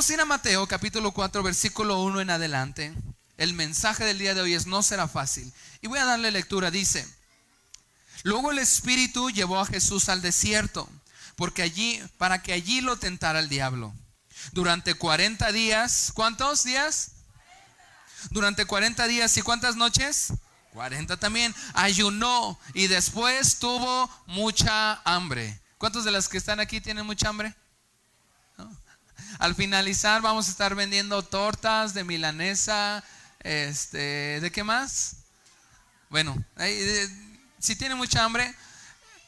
Vamos a ir a Mateo capítulo 4 versículo 1 en adelante. El mensaje del día de hoy es: no será fácil. Y voy a darle lectura. Dice: luego el Espíritu llevó a Jesús al desierto, para que allí lo tentara el diablo. Durante 40 días, ¿cuántos días? Durante 40 días y ¿cuántas noches? 40 también. Ayunó y después tuvo mucha hambre. ¿Cuántos de los que están aquí tienen mucha hambre? ¿No? Al finalizar vamos a estar vendiendo tortas de milanesa. ¿De qué más? Bueno, si tienen mucha hambre,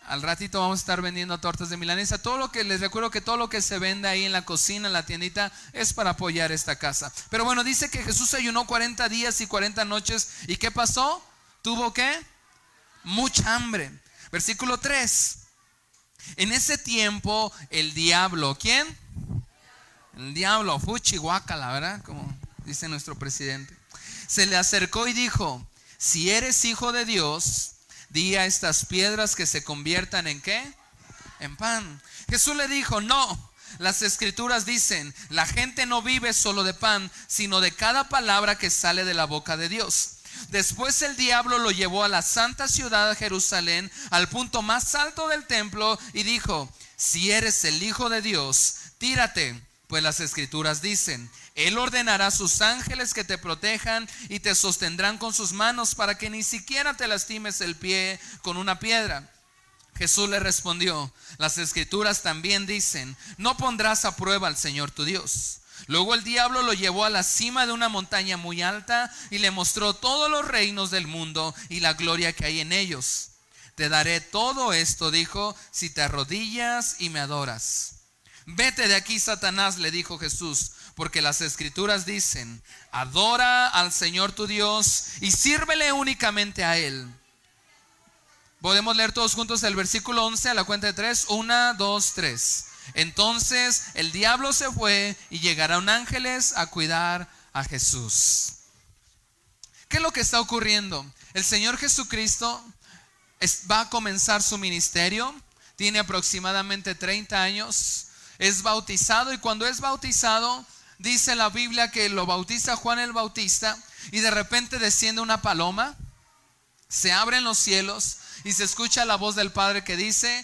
al ratito vamos a estar vendiendo tortas de milanesa. Todo lo que les recuerdo, que todo lo que se vende ahí en la cocina, en la tiendita, es para apoyar esta casa. Pero bueno, dice que Jesús ayunó 40 días y 40 noches. ¿Y qué pasó? ¿Tuvo qué? Mucha hambre. Versículo 3. En ese tiempo el diablo, ¿quién? El diablo, fuchihuacala, ¿verdad? Como dice nuestro presidente. Se le acercó y dijo: si eres hijo de Dios, di a estas piedras que se conviertan ¿en qué? En pan. Jesús le dijo: no, las escrituras dicen, la gente no vive solo de pan, sino de cada palabra que sale de la boca de Dios. Después el diablo lo llevó a la santa ciudad de Jerusalén, al punto más alto del templo, y dijo: si eres el Hijo de Dios, tírate, pues las escrituras dicen, Él ordenará a sus ángeles que te protejan y te sostendrán con sus manos para que ni siquiera te lastimes el pie con una piedra. Jesús le respondió: las escrituras también dicen, no pondrás a prueba al Señor tu Dios. Luego el diablo lo llevó a la cima de una montaña muy alta y le mostró todos los reinos del mundo y la gloria que hay en ellos. Te daré todo esto, dijo, si te arrodillas y me adoras. Vete de aquí, Satanás, le dijo Jesús, porque las escrituras dicen, adora al Señor tu Dios y sírvele únicamente a Él. Podemos leer todos juntos el versículo 11 a la cuenta de 3. 1, 2, 3. Entonces el diablo se fue y llegaron ángeles a cuidar a Jesús. ¿Qué es lo que está ocurriendo? El Señor Jesucristo va a comenzar su ministerio. Tiene aproximadamente 30 años. Es bautizado, y cuando es bautizado, dice la Biblia que lo bautiza Juan el Bautista, y de repente desciende una paloma, se abren los cielos y se escucha la voz del Padre que dice: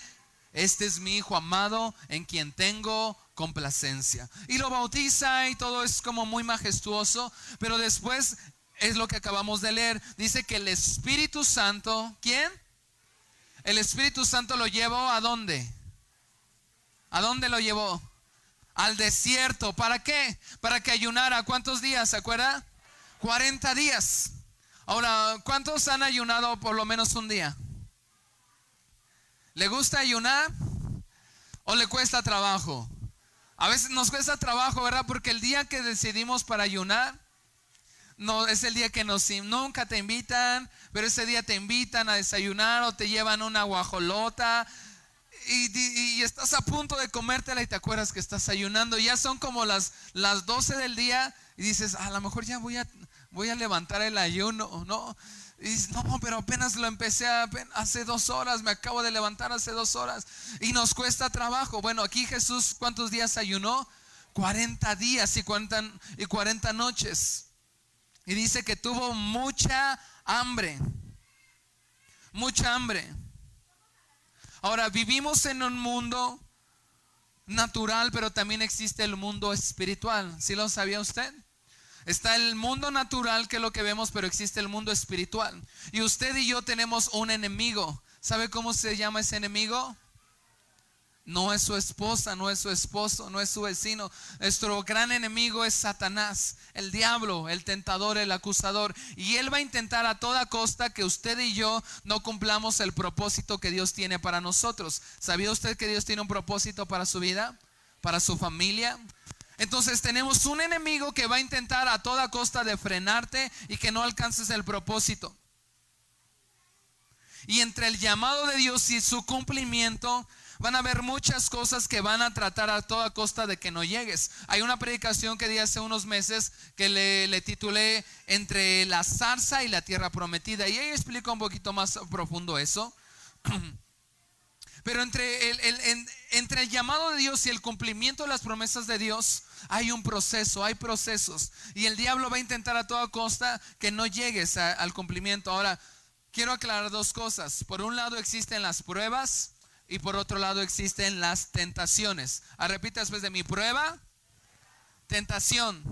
este es mi Hijo amado en quien tengo complacencia. Y lo bautiza y todo es como muy majestuoso. Pero después es lo que acabamos de leer. Dice que el Espíritu Santo, ¿quién? El Espíritu Santo lo llevó ¿a dónde? ¿A dónde lo llevó? Al desierto. ¿Para qué? Para que ayunara. ¿Cuántos días? ¿Se acuerda? 40 días. Ahora, ¿cuántos han ayunado por lo menos un día? ¿Le gusta ayunar o le cuesta trabajo? A veces nos cuesta trabajo, ¿verdad? Porque el día que decidimos para ayunar, no es el día que nunca te invitan, pero ese día te invitan a desayunar o te llevan una guajolota y estás a punto de comértela y te acuerdas que estás ayunando. Ya son como las 12 del día y dices: a lo mejor ya voy a levantar el ayuno, ¿no? Y dices: no, pero apenas lo empecé hace 2 horas, me acabo de levantar hace 2 horas. Y nos cuesta trabajo. Bueno, aquí Jesús, ¿cuántos días ayunó? 40 días y 40 noches. Y dice que tuvo mucha hambre. Mucha hambre. Ahora, vivimos en un mundo natural, pero también existe el mundo espiritual. ¿Sí lo sabía usted? Está el mundo natural, que es lo que vemos, pero existe el mundo espiritual. Y usted y yo tenemos un enemigo. ¿Sabe cómo se llama ese enemigo? No es su esposa, no es su esposo, no es su vecino. Nuestro gran enemigo es Satanás, el diablo, el tentador, el acusador. Y él va a intentar a toda costa que usted y yo no cumplamos el propósito que Dios tiene para nosotros. ¿Sabía usted que Dios tiene un propósito para su vida? ¿Para su familia? Entonces tenemos un enemigo que va a intentar a toda costa de frenarte y que no alcances el propósito. Y entre el llamado de Dios y su cumplimiento van a haber muchas cosas que van a tratar a toda costa de que no llegues. Hay una predicación que di hace unos meses que le titulé Entre la zarza y la tierra prometida, y ahí explico un poquito más profundo eso. Pero entre el llamado de Dios y el cumplimiento de las promesas de Dios hay un proceso, hay procesos. Y el diablo va a intentar a toda costa que no llegues al cumplimiento. Ahora, quiero aclarar dos cosas. Por un lado existen las pruebas y por otro lado existen las tentaciones. Repita después de mí: prueba, tentación.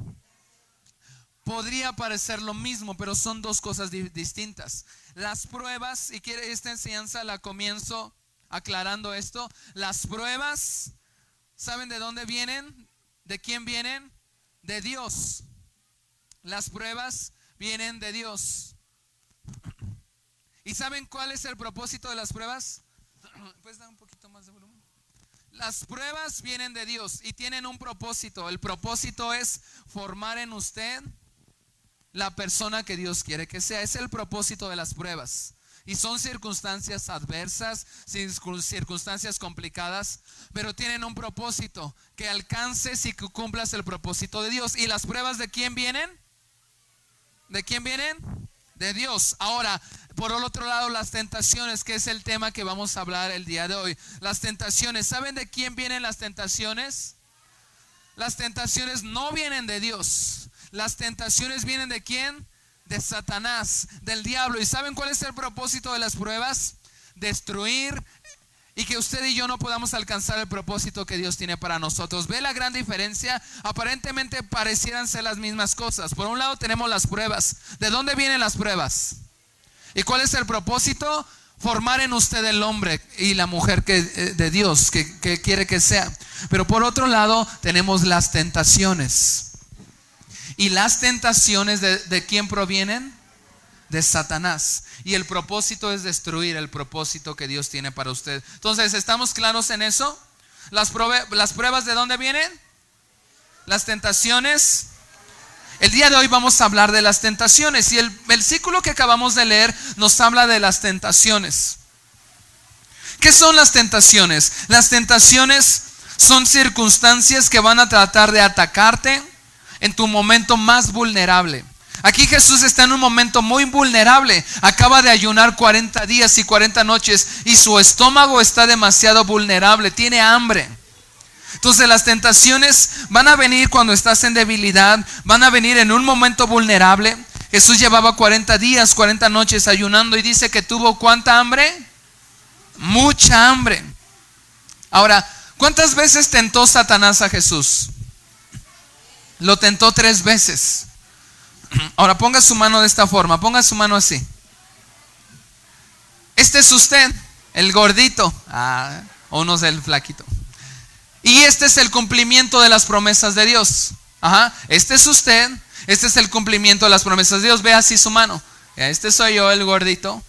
Podría parecer lo mismo, pero son dos cosas distintas. Las pruebas, y esta enseñanza la comienzo aclarando esto. Las pruebas, ¿saben de dónde vienen? ¿De quién vienen? De Dios. Las pruebas vienen de Dios. ¿Y saben cuál es el propósito de las pruebas? ¿Puedes dar un poquito más de volumen? Las pruebas vienen de Dios y tienen un propósito. El propósito es formar en usted la persona que Dios quiere que sea. Es el propósito de las pruebas. Y son circunstancias adversas, circunstancias complicadas, pero tienen un propósito: que alcances y que cumplas el propósito de Dios. ¿Y las pruebas de quién vienen? ¿De quién vienen? De Dios. Ahora, por el otro lado, las tentaciones, que es el tema que vamos a hablar el día de hoy. Las tentaciones, ¿saben de quién vienen las tentaciones? Las tentaciones no vienen de Dios. Las tentaciones vienen ¿de quién? De Satanás, del diablo. ¿Y saben cuál es el propósito de las pruebas? Destruir, y que usted y yo no podamos alcanzar el propósito que Dios tiene para nosotros. ¿Ve la gran diferencia? Aparentemente parecieran ser las mismas cosas. Por un lado tenemos las pruebas. ¿De dónde vienen las pruebas? ¿Y cuál es el propósito? Formar en usted el hombre y la mujer de Dios que quiere que sea. Pero por otro lado tenemos las tentaciones. ¿Y las tentaciones de quién provienen? De Satanás. Y el propósito es destruir el propósito que Dios tiene para usted. Entonces, ¿estamos claros en eso? ¿Las pruebas de dónde vienen? Las tentaciones. El día de hoy vamos a hablar de las tentaciones. Y el versículo que acabamos de leer nos habla de las tentaciones. ¿Qué son las tentaciones? Las tentaciones son circunstancias que van a tratar de atacarte en tu momento más vulnerable. Aquí Jesús está en un momento muy vulnerable. Acaba de ayunar 40 días y 40 noches y su estómago está demasiado vulnerable, tiene hambre. Entonces las tentaciones van a venir cuando estás en debilidad, van a venir en un momento vulnerable. Jesús llevaba 40 días, 40 noches ayunando y dice que tuvo ¿cuánta hambre? Mucha hambre. Ahora, ¿cuántas veces tentó Satanás a Jesús? Lo tentó 3 veces. Ahora ponga su mano de esta forma, ponga su mano así. Este es usted, el gordito, o no sé, el flaquito. Y este es el cumplimiento de las promesas de Dios. Este es usted, este es el cumplimiento de las promesas de Dios. Ve así su mano. Este soy yo, el gordito.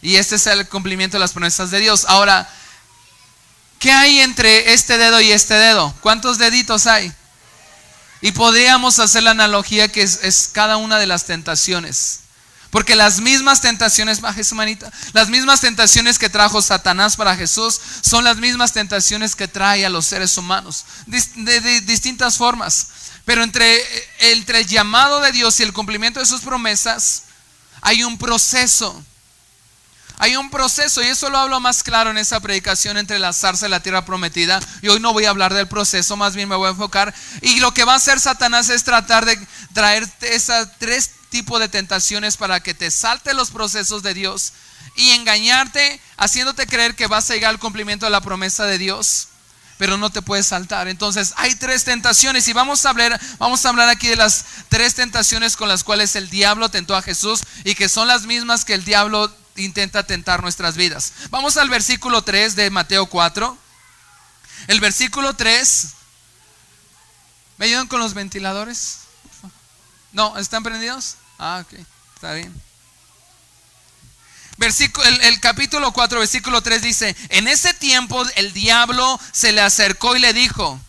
Y este es el cumplimiento de las promesas de Dios. Ahora, ¿qué hay entre este dedo y este dedo? ¿Cuántos deditos hay? Y podríamos hacer la analogía que es cada una de las tentaciones. Porque las mismas tentaciones, baje su manita, las mismas tentaciones que trajo Satanás para Jesús son las mismas tentaciones que trae a los seres humanos de distintas formas. Pero entre el llamado de Dios y el cumplimiento de sus promesas hay un proceso. Hay un proceso, y eso lo hablo más claro en esa predicación entre la zarza y la tierra prometida. Y hoy no voy a hablar del proceso, más bien me voy a enfocar. Y lo que va a hacer Satanás es tratar de traerte esas 3 tipos de tentaciones para que te salte los procesos de Dios y engañarte, haciéndote creer que vas a llegar al cumplimiento de la promesa de Dios, pero no te puedes saltar. Entonces hay 3 tentaciones y vamos a hablar aquí de las 3 tentaciones con las cuales el diablo tentó a Jesús y que son las mismas que el diablo intenta tentar nuestras vidas. Vamos al versículo 3 de Mateo 4. El versículo 3. ¿Me ayudan con los ventiladores? ¿No? ¿Están prendidos? Ok, está bien. El capítulo 4, versículo 3 dice: en ese tiempo el diablo se le acercó y le dijo: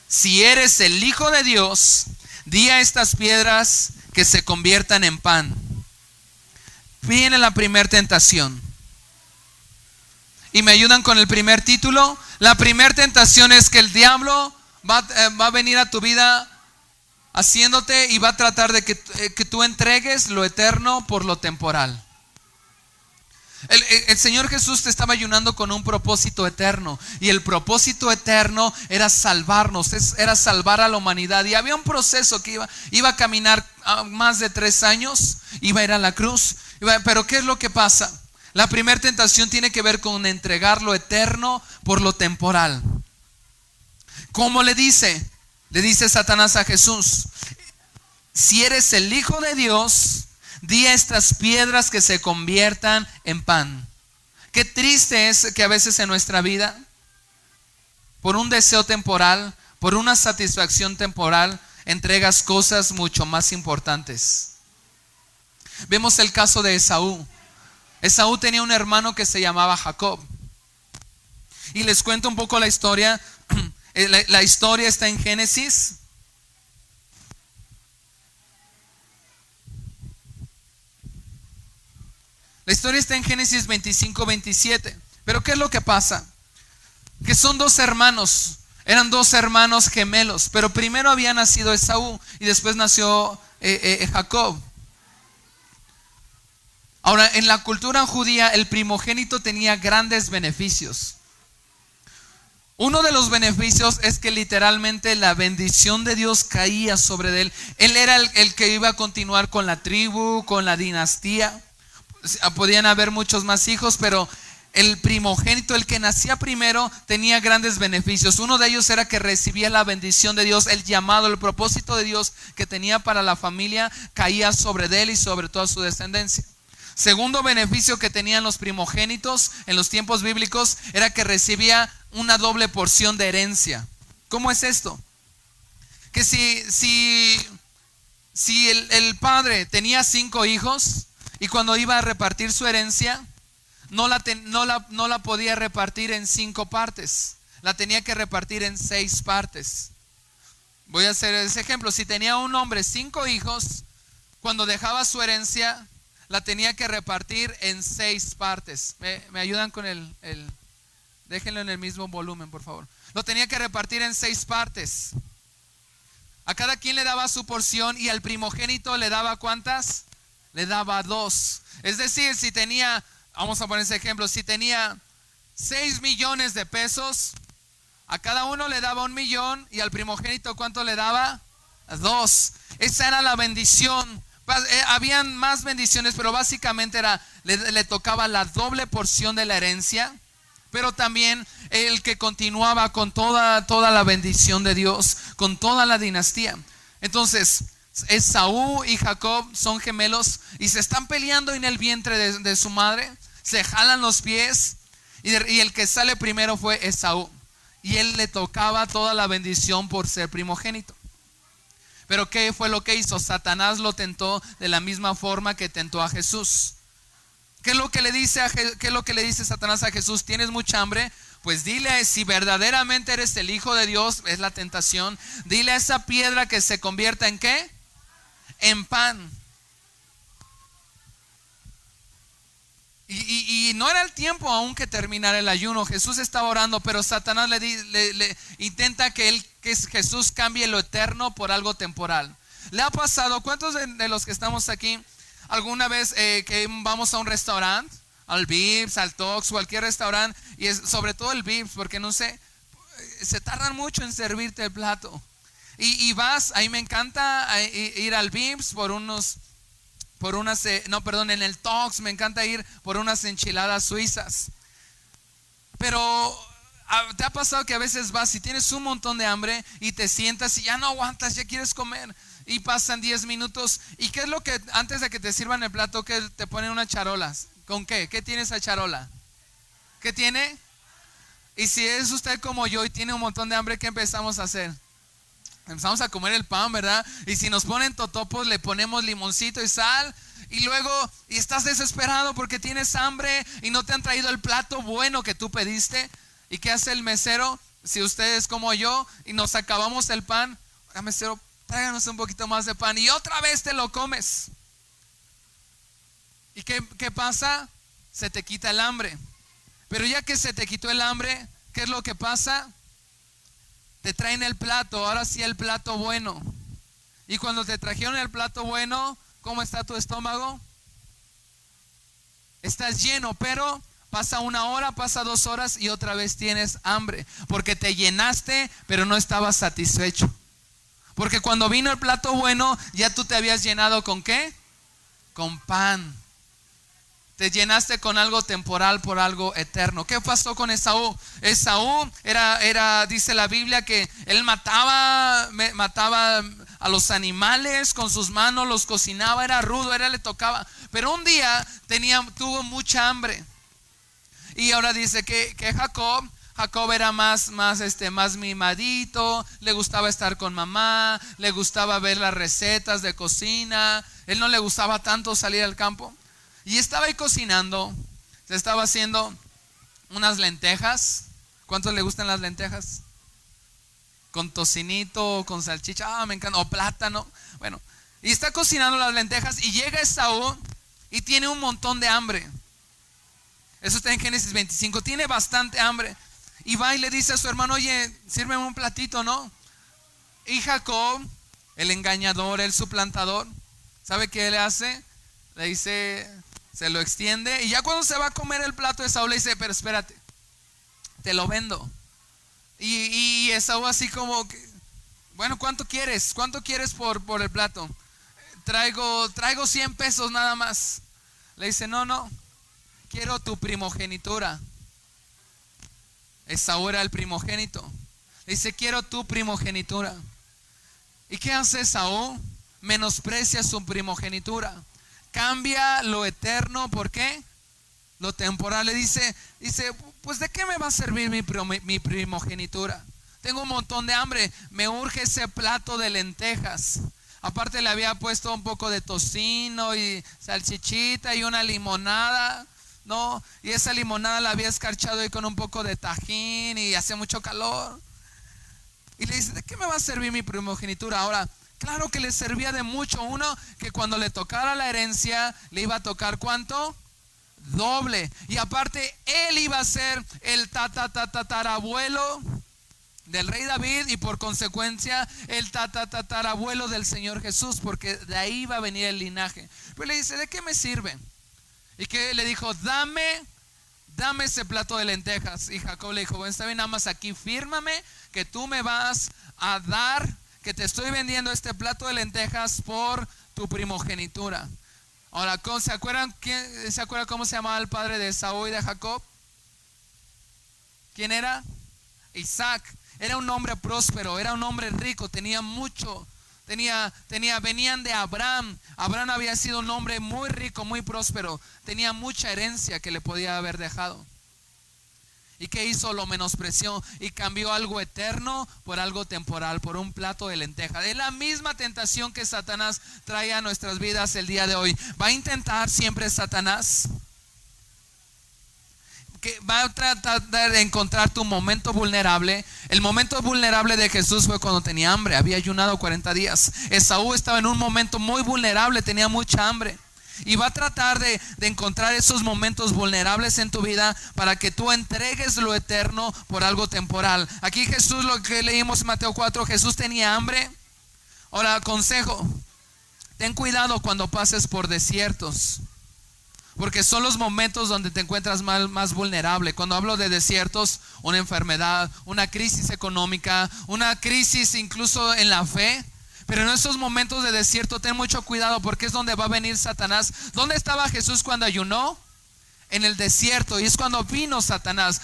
si eres el Hijo de Dios, di a estas piedras que se conviertan en pan. Viene la primera tentación. ¿Y me ayudan con el primer título? La primera tentación es que el diablo va a venir a tu vida haciéndote y va a tratar de que tú entregues lo eterno por lo temporal. El Señor Jesús te estaba ayunando con un propósito eterno. Y el propósito eterno era salvarnos, era salvar a la humanidad. Y había un proceso que iba a caminar más de 3 años. Iba a ir a la cruz. Pero ¿qué es lo que pasa? La primera tentación tiene que ver con entregar lo eterno por lo temporal. ¿Cómo le dice? Le dice Satanás a Jesús: si eres el Hijo de Dios, di a estas piedras que se conviertan en pan. Qué triste es que a veces en nuestra vida, por un deseo temporal, por una satisfacción temporal, entregas cosas mucho más importantes. Vemos el caso de Esaú. Esaú tenía un hermano que se llamaba Jacob. Y les cuento un poco la historia. La historia está en Génesis. La historia está en Génesis 25-27. Pero ¿qué es lo que pasa? Que son 2 hermanos. Eran 2 hermanos gemelos. Pero primero había nacido Esaú y después nació Jacob. Ahora, en la cultura judía, el primogénito tenía grandes beneficios. Uno de los beneficios es que literalmente la bendición de Dios caía sobre él. Él era el que iba a continuar con la tribu, con la dinastía. Podían haber muchos más hijos, pero el primogénito, el que nacía primero, tenía grandes beneficios. Uno de ellos era que recibía la bendición de Dios, el llamado, el propósito de Dios que tenía para la familia caía sobre él y sobre toda su descendencia. Segundo beneficio que tenían los primogénitos en los tiempos bíblicos era que recibía una doble porción de herencia. ¿Cómo es esto? Que si el padre tenía 5 hijos y cuando iba a repartir su herencia, no la podía repartir en 5 partes, la tenía que repartir en 6 partes. Voy a hacer ese ejemplo. Si tenía un hombre 5 hijos, cuando dejaba su herencia, la tenía que repartir en 6 partes. ¿Me ayudan con déjenlo en el mismo volumen, por favor? Lo tenía que repartir en 6 partes. A cada quien le daba su porción y al primogénito le daba ¿cuántas? Le daba 2. Es decir, si tenía, vamos a poner ese ejemplo, si tenía 6 millones de pesos, a cada uno le daba 1 millón y al primogénito ¿cuánto le daba? 2. Esa era la bendición. Habían más bendiciones, pero básicamente le tocaba la doble porción de la herencia, pero también el que continuaba con toda la bendición de Dios, con toda la dinastía. Entonces, Esaú y Jacob son gemelos y se están peleando en el vientre de su madre, se jalan los pies y el que sale primero fue Esaú, y él le tocaba toda la bendición por ser primogénito. Pero ¿qué fue lo que hizo? Satanás lo tentó de la misma forma que tentó a Jesús. ¿Qué es lo que le dice Satanás a Jesús? ¿Tienes mucha hambre? Pues dile, si verdaderamente eres el Hijo de Dios, es la tentación, dile a esa piedra que se convierta ¿en qué? En pan. Y no era el tiempo aún que terminara el ayuno. Jesús estaba orando, pero Satanás le intenta que Jesús cambie lo eterno por algo temporal. ¿Le ha pasado? ¿Cuántos de los que estamos aquí alguna vez que vamos a un restaurante, al Vips, al Tox, cualquier restaurante, y sobre todo el Vips, porque no sé, se tardan mucho en servirte el plato, y vas, ahí me encanta ir al Vips en el Tox me encanta ir por unas enchiladas suizas. Pero ¿te ha pasado que a veces vas y tienes un montón de hambre y te sientas y ya no aguantas, ya quieres comer, y pasan 10 minutos y qué es lo que antes de que te sirvan el plato, que te ponen unas charolas? ¿Con qué? ¿Qué tiene esa charola? ¿Qué tiene? Y si es usted como yo y tiene un montón de hambre, ¿qué empezamos a hacer? Empezamos a comer el pan, ¿verdad? Y si nos ponen totopos, le ponemos limoncito y sal. Y luego, y estás desesperado porque tienes hambre y no te han traído el plato bueno que tú pediste. ¿Y qué hace el mesero? Si usted es como yo y nos acabamos el pan, oiga, mesero, tráiganos un poquito más de pan, y otra vez te lo comes. ¿Y qué pasa? Se te quita el hambre. Pero ya que se te quitó el hambre, ¿qué es lo que pasa? Te traen el plato, ahora sí el plato bueno. Y cuando te trajeron el plato bueno, ¿cómo está tu estómago? estás lleno, pero pasa 1 hora, pasa 2 horas y otra vez tienes hambre, porque te llenaste, pero no estabas satisfecho. Porque cuando vino el plato bueno, ya tú te habías llenado ¿con qué? Con pan. Te llenaste con algo temporal por algo eterno. ¿Qué pasó con Esaú? Esaú dice la Biblia que él mataba a los animales con sus manos, los cocinaba, era rudo, le tocaba. Pero un día tuvo mucha hambre. Y ahora dice que Jacob era más mimadito, le gustaba estar con mamá, le gustaba ver las recetas de cocina. Él no le gustaba tanto salir al campo. Y estaba ahí cocinando, se estaba haciendo unas lentejas. ¿Cuántos le gustan las lentejas? Con tocinito, con salchicha, me encanta, o plátano. Bueno, y está cocinando las lentejas y llega Esaú y tiene un montón de hambre. Eso está en Génesis 25, tiene bastante hambre. Y va y le dice a su hermano, oye, sírveme un platito, ¿no? Y Jacob, el engañador, el suplantador, ¿sabe qué le hace? Le dice, se lo extiende. Y ya cuando se va a comer el plato de Esaú le dice, pero espérate, te lo vendo. Y Esaú así como que, bueno, ¿cuánto quieres? ¿Cuánto quieres por el plato? Traigo 100 pesos nada más. Le dice, no, quiero tu primogenitura. Esaú era el primogénito. Le dice, quiero tu primogenitura. ¿Y qué hace Esaú? Menosprecia su primogenitura. Cambia lo eterno, ¿por qué? Lo temporal. Le dice, pues ¿de qué me va a servir mi primogenitura? Tengo un montón de hambre, me urge ese plato de lentejas. Aparte le había puesto un poco de tocino y salchichita y una limonada, ¿no? Y esa limonada la había escarchado ahí con un poco de tajín y hace mucho calor. Y le dice, ¿de qué me va a servir mi primogenitura? Ahora, claro que le servía de mucho. Uno, que cuando le tocara la herencia, le iba a tocar ¿cuánto? Doble. Y aparte, él iba a ser el tatarabuelo del rey David y por consecuencia el tatarabuelo del Señor Jesús, porque de ahí iba a venir el linaje. Pues le dice, ¿de qué me sirve? Y que le dijo, dame ese plato de lentejas. Y Jacob le dijo, bueno, está bien, nada más aquí fírmame que tú me vas a dar, que te estoy vendiendo este plato de lentejas por tu primogenitura. Ahora, ¿se acuerdan cómo se llamaba el padre de Esaú y de Jacob? ¿Quién era? Isaac. Era un hombre próspero, era un hombre rico, tenía mucho. Venían de Abraham. Abraham había sido un hombre muy rico, muy próspero. Tenía mucha herencia que le podía haber dejado. ¿Y qué hizo? Lo menospreció y cambió algo eterno por algo temporal, por un plato de lentejas. Es la misma tentación que Satanás trae a nuestras vidas el día de hoy. ¿Va a intentar siempre Satanás? Que va a tratar de encontrar tu momento vulnerable. El momento vulnerable de Jesús fue cuando tenía hambre, había ayunado 40 días. Esaú estaba en un momento muy vulnerable, tenía mucha hambre. Y va a tratar de encontrar esos momentos vulnerables en tu vida para que tú entregues lo eterno por algo temporal. Aquí Jesús, lo que leímos en Mateo 4, Jesús tenía hambre. Ahora, consejo, ten cuidado cuando pases por desiertos, porque son los momentos donde te encuentras más vulnerable. Cuando hablo de desiertos, una enfermedad, una crisis económica, una crisis incluso en la fe. Pero en esos momentos de desierto ten mucho cuidado, porque es donde va a venir Satanás. ¿Dónde estaba Jesús cuando ayunó? En el desierto, y es cuando vino Satanás.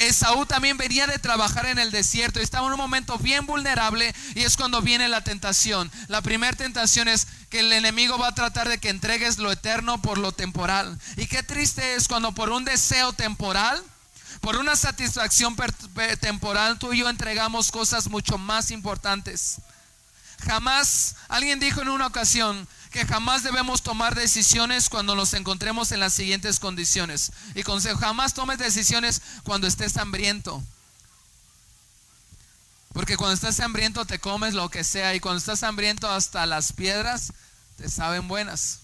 Esaú también venía de trabajar en el desierto y estaba en un momento bien vulnerable, y es cuando viene la tentación. La primera tentación es que el enemigo va a tratar de que entregues lo eterno por lo temporal. Y qué triste es cuando por un deseo temporal, por una satisfacción temporal, tú y yo entregamos cosas mucho más importantes. Jamás, alguien dijo en una ocasión que jamás debemos tomar decisiones cuando nos encontremos en las siguientes condiciones. Y consejo, jamás tomes decisiones cuando estés hambriento, porque cuando estás hambriento te comes lo que sea, y cuando estás hambriento hasta las piedras te saben buenas,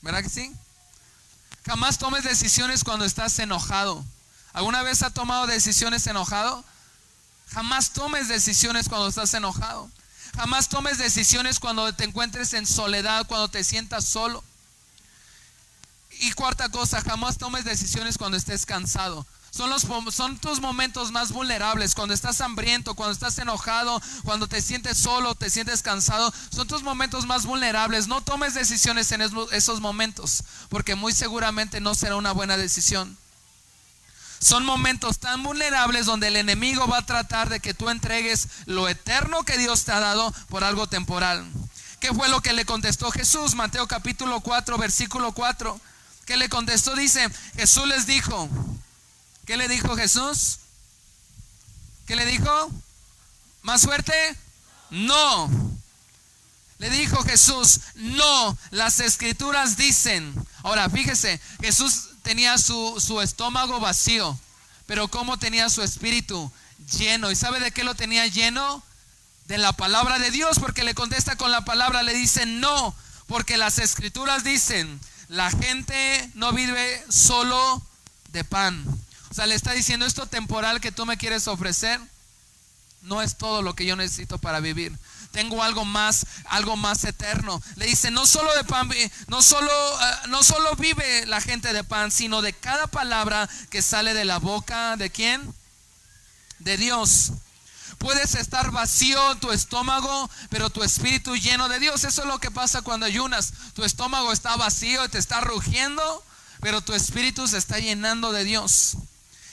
¿verdad que sí? Jamás tomes decisiones cuando estás enojado. ¿Alguna vez has tomado decisiones enojado? Jamás tomes decisiones cuando estás enojado. Jamás tomes decisiones cuando te encuentres en soledad, cuando te sientas solo. Y cuarta cosa, jamás tomes decisiones cuando estés cansado. Son tus momentos más vulnerables, cuando estás hambriento, cuando estás enojado, cuando te sientes solo, te sientes cansado. Son tus momentos más vulnerables. No tomes decisiones en esos momentos, porque muy seguramente no será una buena decisión. Son momentos tan vulnerables donde el enemigo va a tratar de que tú entregues lo eterno que Dios te ha dado por algo temporal. ¿Qué fue lo que le contestó Jesús? Mateo capítulo 4, versículo 4. ¿Qué le contestó? Dice, Jesús les dijo. ¿Qué le dijo Jesús? ¿Qué le dijo? ¿Más fuerte? No. Le dijo Jesús, no, las escrituras dicen. Ahora, fíjese, Jesús tenía su estómago vacío, pero ¿cómo tenía su espíritu? Lleno. ¿Y sabe de qué lo tenía lleno? De la palabra de Dios, porque le contesta con la palabra, le dice no, porque las escrituras dicen, la gente no vive solo de pan. O sea, le está diciendo, esto temporal que tú me quieres ofrecer no es todo lo que yo necesito para vivir. Tengo algo más eterno. Le dice, no solo de pan, no solo vive la gente de pan, sino de cada palabra que sale de la boca ¿de quién? De Dios. Puedes estar vacío en tu estómago, pero tu espíritu lleno de Dios. Eso es lo que pasa cuando ayunas. Tu estómago está vacío y te está rugiendo, pero tu espíritu se está llenando de Dios.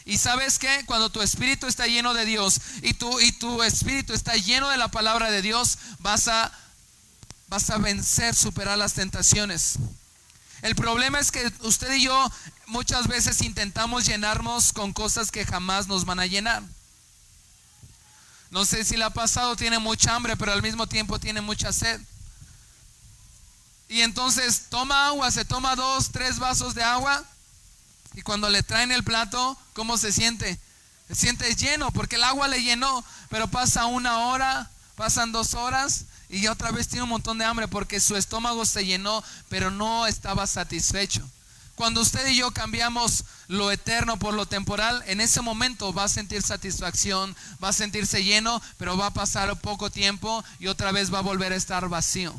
Y ¿sabes qué? Cuando tu espíritu está lleno de Dios y tu espíritu está lleno de la palabra de Dios, vas a vencer, superar las tentaciones. El problema es que usted y yo muchas veces intentamos llenarnos con cosas que jamás nos van a llenar. No sé si le ha pasado, tiene mucha hambre, pero al mismo tiempo tiene mucha sed. Y entonces toma agua, se toma 2, 3 vasos de agua. Y cuando le traen el plato, ¿cómo se siente? Se siente lleno, porque el agua le llenó. Pero pasa 1 hora, pasan 2 horas y otra vez tiene un montón de hambre, porque su estómago se llenó, pero no estaba satisfecho. Cuando usted y yo cambiamos lo eterno por lo temporal, en ese momento va a sentir satisfacción, va a sentirse lleno, pero va a pasar poco tiempo y otra vez va a volver a estar vacío.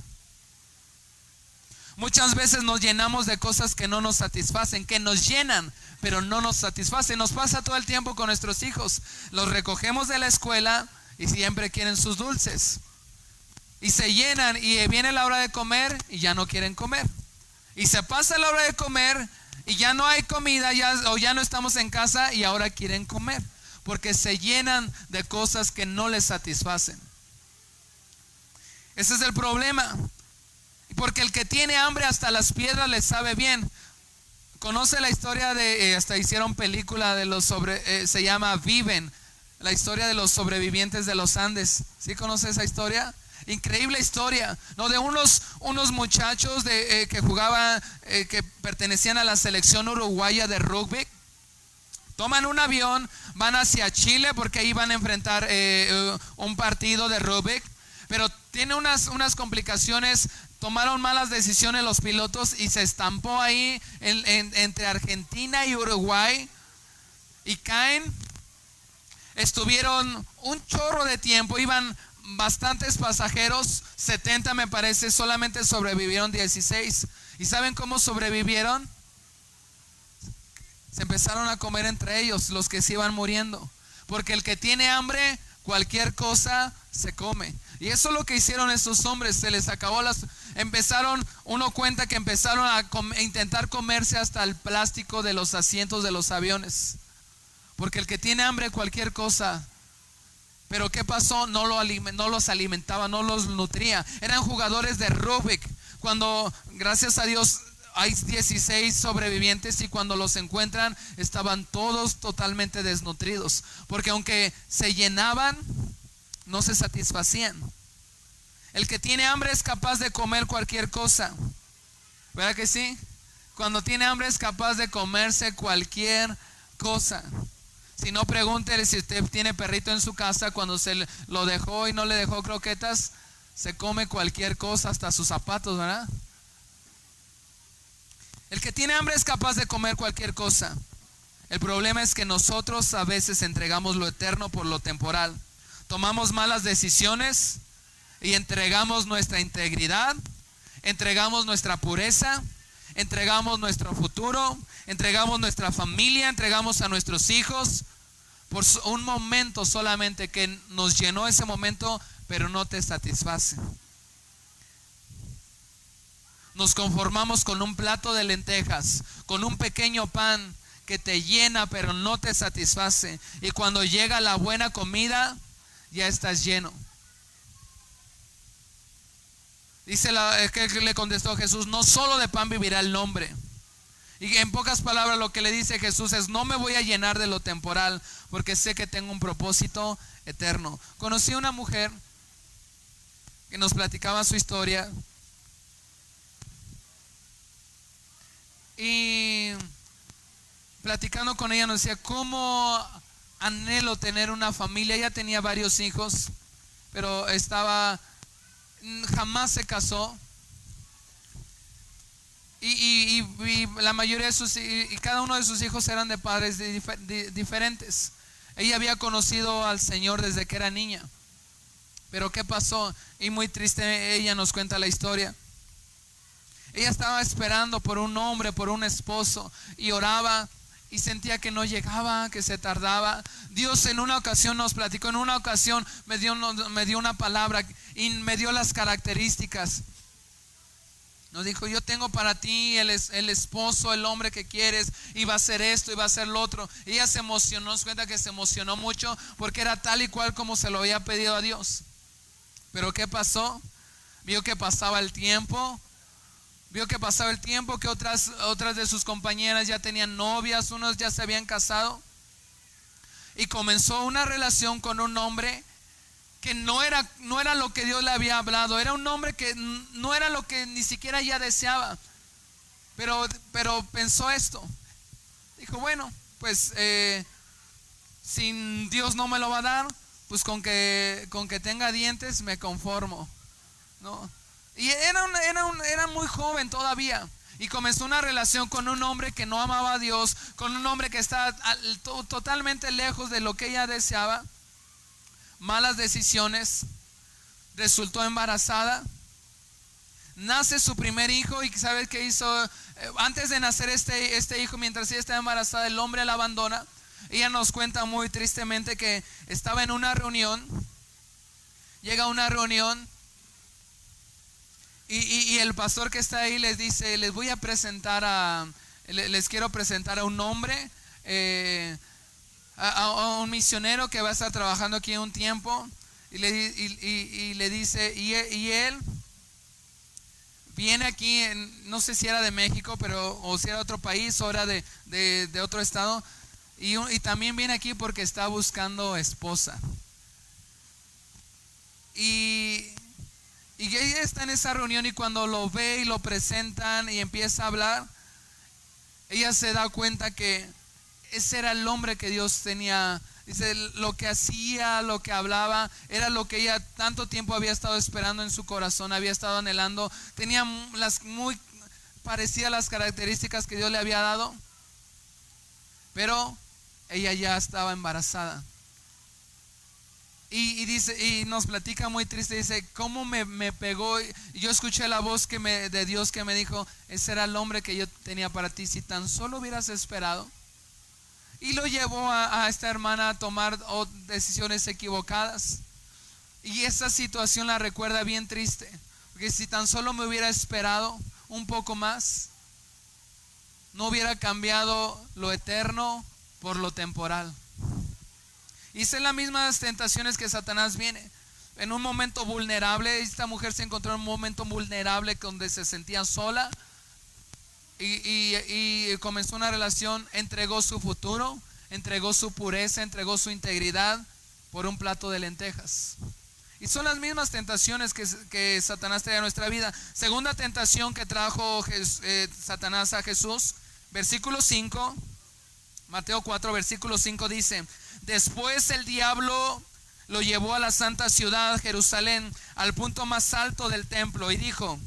Muchas veces nos llenamos de cosas que no nos satisfacen, que nos llenan, pero no nos satisfacen. Nos pasa todo el tiempo con nuestros hijos. Los recogemos de la escuela y siempre quieren sus dulces. Y se llenan y viene la hora de comer y ya no quieren comer. Y se pasa la hora de comer y ya no hay comida, o ya no estamos en casa y ahora quieren comer. Porque se llenan de cosas que no les satisfacen. Ese es el problema. Porque el que tiene hambre hasta las piedras le sabe bien. Conoce la historia de, hasta hicieron película de los se llama Viven, la historia de los sobrevivientes de los Andes. ¿Sí conoce esa historia? Increíble historia, ¿no? De unos muchachos que jugaban, que pertenecían a la selección uruguaya de rugby. Toman un avión, van hacia Chile porque ahí van a enfrentar un partido de rugby. Pero tiene unas complicaciones. Tomaron malas decisiones los pilotos y se estampó ahí entre Argentina y Uruguay y caen. Estuvieron un chorro de tiempo, iban bastantes pasajeros, 70 me parece, solamente sobrevivieron 16. ¿Y saben cómo sobrevivieron? Se empezaron a comer entre ellos, los que se iban muriendo. Porque el que tiene hambre, cualquier cosa se come. Y eso es lo que hicieron estos hombres. Se les acabó uno cuenta que empezaron a intentar comerse hasta el plástico de los asientos de los aviones. Porque el que tiene hambre, cualquier cosa. Pero ¿qué pasó? No los alimentaba, no los nutría. Eran jugadores de rugby. Cuando, gracias a Dios, hay 16 sobrevivientes y cuando los encuentran estaban todos totalmente desnutridos. Porque aunque se llenaban, no se satisfacían. El que tiene hambre es capaz de comer cualquier cosa. ¿Verdad que sí? Cuando tiene hambre es capaz de comerse cualquier cosa. Si no, pregúntele si usted tiene perrito en su casa, cuando se lo dejó y no le dejó croquetas, se come cualquier cosa, hasta sus zapatos, ¿verdad? El que tiene hambre es capaz de comer cualquier cosa. El problema es que nosotros a veces entregamos lo eterno por lo temporal. Tomamos malas decisiones y entregamos nuestra integridad, entregamos nuestra pureza, Entregamos nuestro futuro, entregamos nuestra familia, entregamos a nuestros hijos por un momento solamente que nos llenó ese momento, pero no te satisface. Nos conformamos con un plato de lentejas, con un pequeño pan que te llena, pero no te satisface. Y cuando llega la buena comida, ya estás lleno. Dice que le contestó Jesús: no solo de pan vivirá el hombre. Y en pocas palabras lo que le dice Jesús es: no me voy a llenar de lo temporal, porque sé que tengo un propósito eterno. Conocí a una mujer que nos platicaba su historia, y platicando con ella nos decía: cómo anhelo tener una familia. Ella tenía varios hijos, pero jamás se casó. Y la mayoría de y cada uno de sus hijos eran de padres diferentes. Ella había conocido al Señor desde que era niña. Pero ¿qué pasó? Y muy triste, ella nos cuenta la historia. Ella estaba esperando por un hombre, por un esposo, y oraba y sentía que no llegaba, que se tardaba. Dios en una ocasión nos platicó, en una ocasión me dio una palabra y me dio las características. Nos dijo: yo tengo para ti el esposo, el hombre que quieres, y va a ser esto y va a ser lo otro. Y ella se emocionó, nos cuenta que se emocionó mucho porque era tal y cual como se lo había pedido a Dios. Pero ¿qué pasó? Vio que pasaba el tiempo. Que otras de sus compañeras ya tenían novias, unos ya se habían casado. Y comenzó una relación con un hombre que no era lo que Dios le había hablado. Era un hombre que no era lo que ni siquiera ella deseaba. Pero pensó esto. Dijo: bueno, pues si Dios no me lo va a dar, pues con que tenga dientes me conformo, ¿no? Y era muy joven todavía. Y comenzó una relación con un hombre que no amaba a Dios, con un hombre que estaba totalmente lejos de lo que ella deseaba. Malas decisiones. Resultó embarazada. Nace su primer hijo. ¿Y sabes qué hizo? Antes de nacer este hijo, mientras ella estaba embarazada, el hombre la abandona. Ella nos cuenta muy tristemente que estaba en una reunión. Llega a una reunión. Y el pastor que está ahí les dice: les quiero presentar a un hombre, a un misionero que va a estar trabajando aquí un tiempo. Y le dice, y él viene aquí, no sé si era de México, o si era de otro país, o era de otro estado, y también viene aquí porque está buscando esposa. Y ella está en esa reunión, y cuando lo ve y lo presentan y empieza a hablar, ella se da cuenta que ese era el hombre que Dios tenía. Dice: lo que hacía, lo que hablaba, era lo que ella tanto tiempo había estado esperando en su corazón, había estado anhelando. Tenía muy parecidas las características que Dios le había dado, pero ella ya estaba embarazada. Y dice, y nos platica muy triste, dice: cómo me pegó. Yo escuché la voz de Dios que me dijo: ese era el hombre que yo tenía para ti, si tan solo hubieras esperado. Y lo llevó a esta hermana a tomar decisiones equivocadas. Y esa situación la recuerda bien triste, porque si tan solo me hubiera esperado un poco más, no hubiera cambiado lo eterno por lo temporal. Y son las mismas tentaciones que Satanás viene. En un momento vulnerable, esta mujer se encontró en un momento vulnerable donde se sentía sola, y comenzó una relación. Entregó su futuro, entregó su pureza, entregó su integridad por un plato de lentejas. Y son las mismas tentaciones que Satanás trae a nuestra vida. Segunda tentación que trajo Satanás a Jesús, versículo 5, Mateo 4, versículo 5 dice: después el diablo lo llevó a la santa ciudad Jerusalén, al punto más alto del templo, y dijo: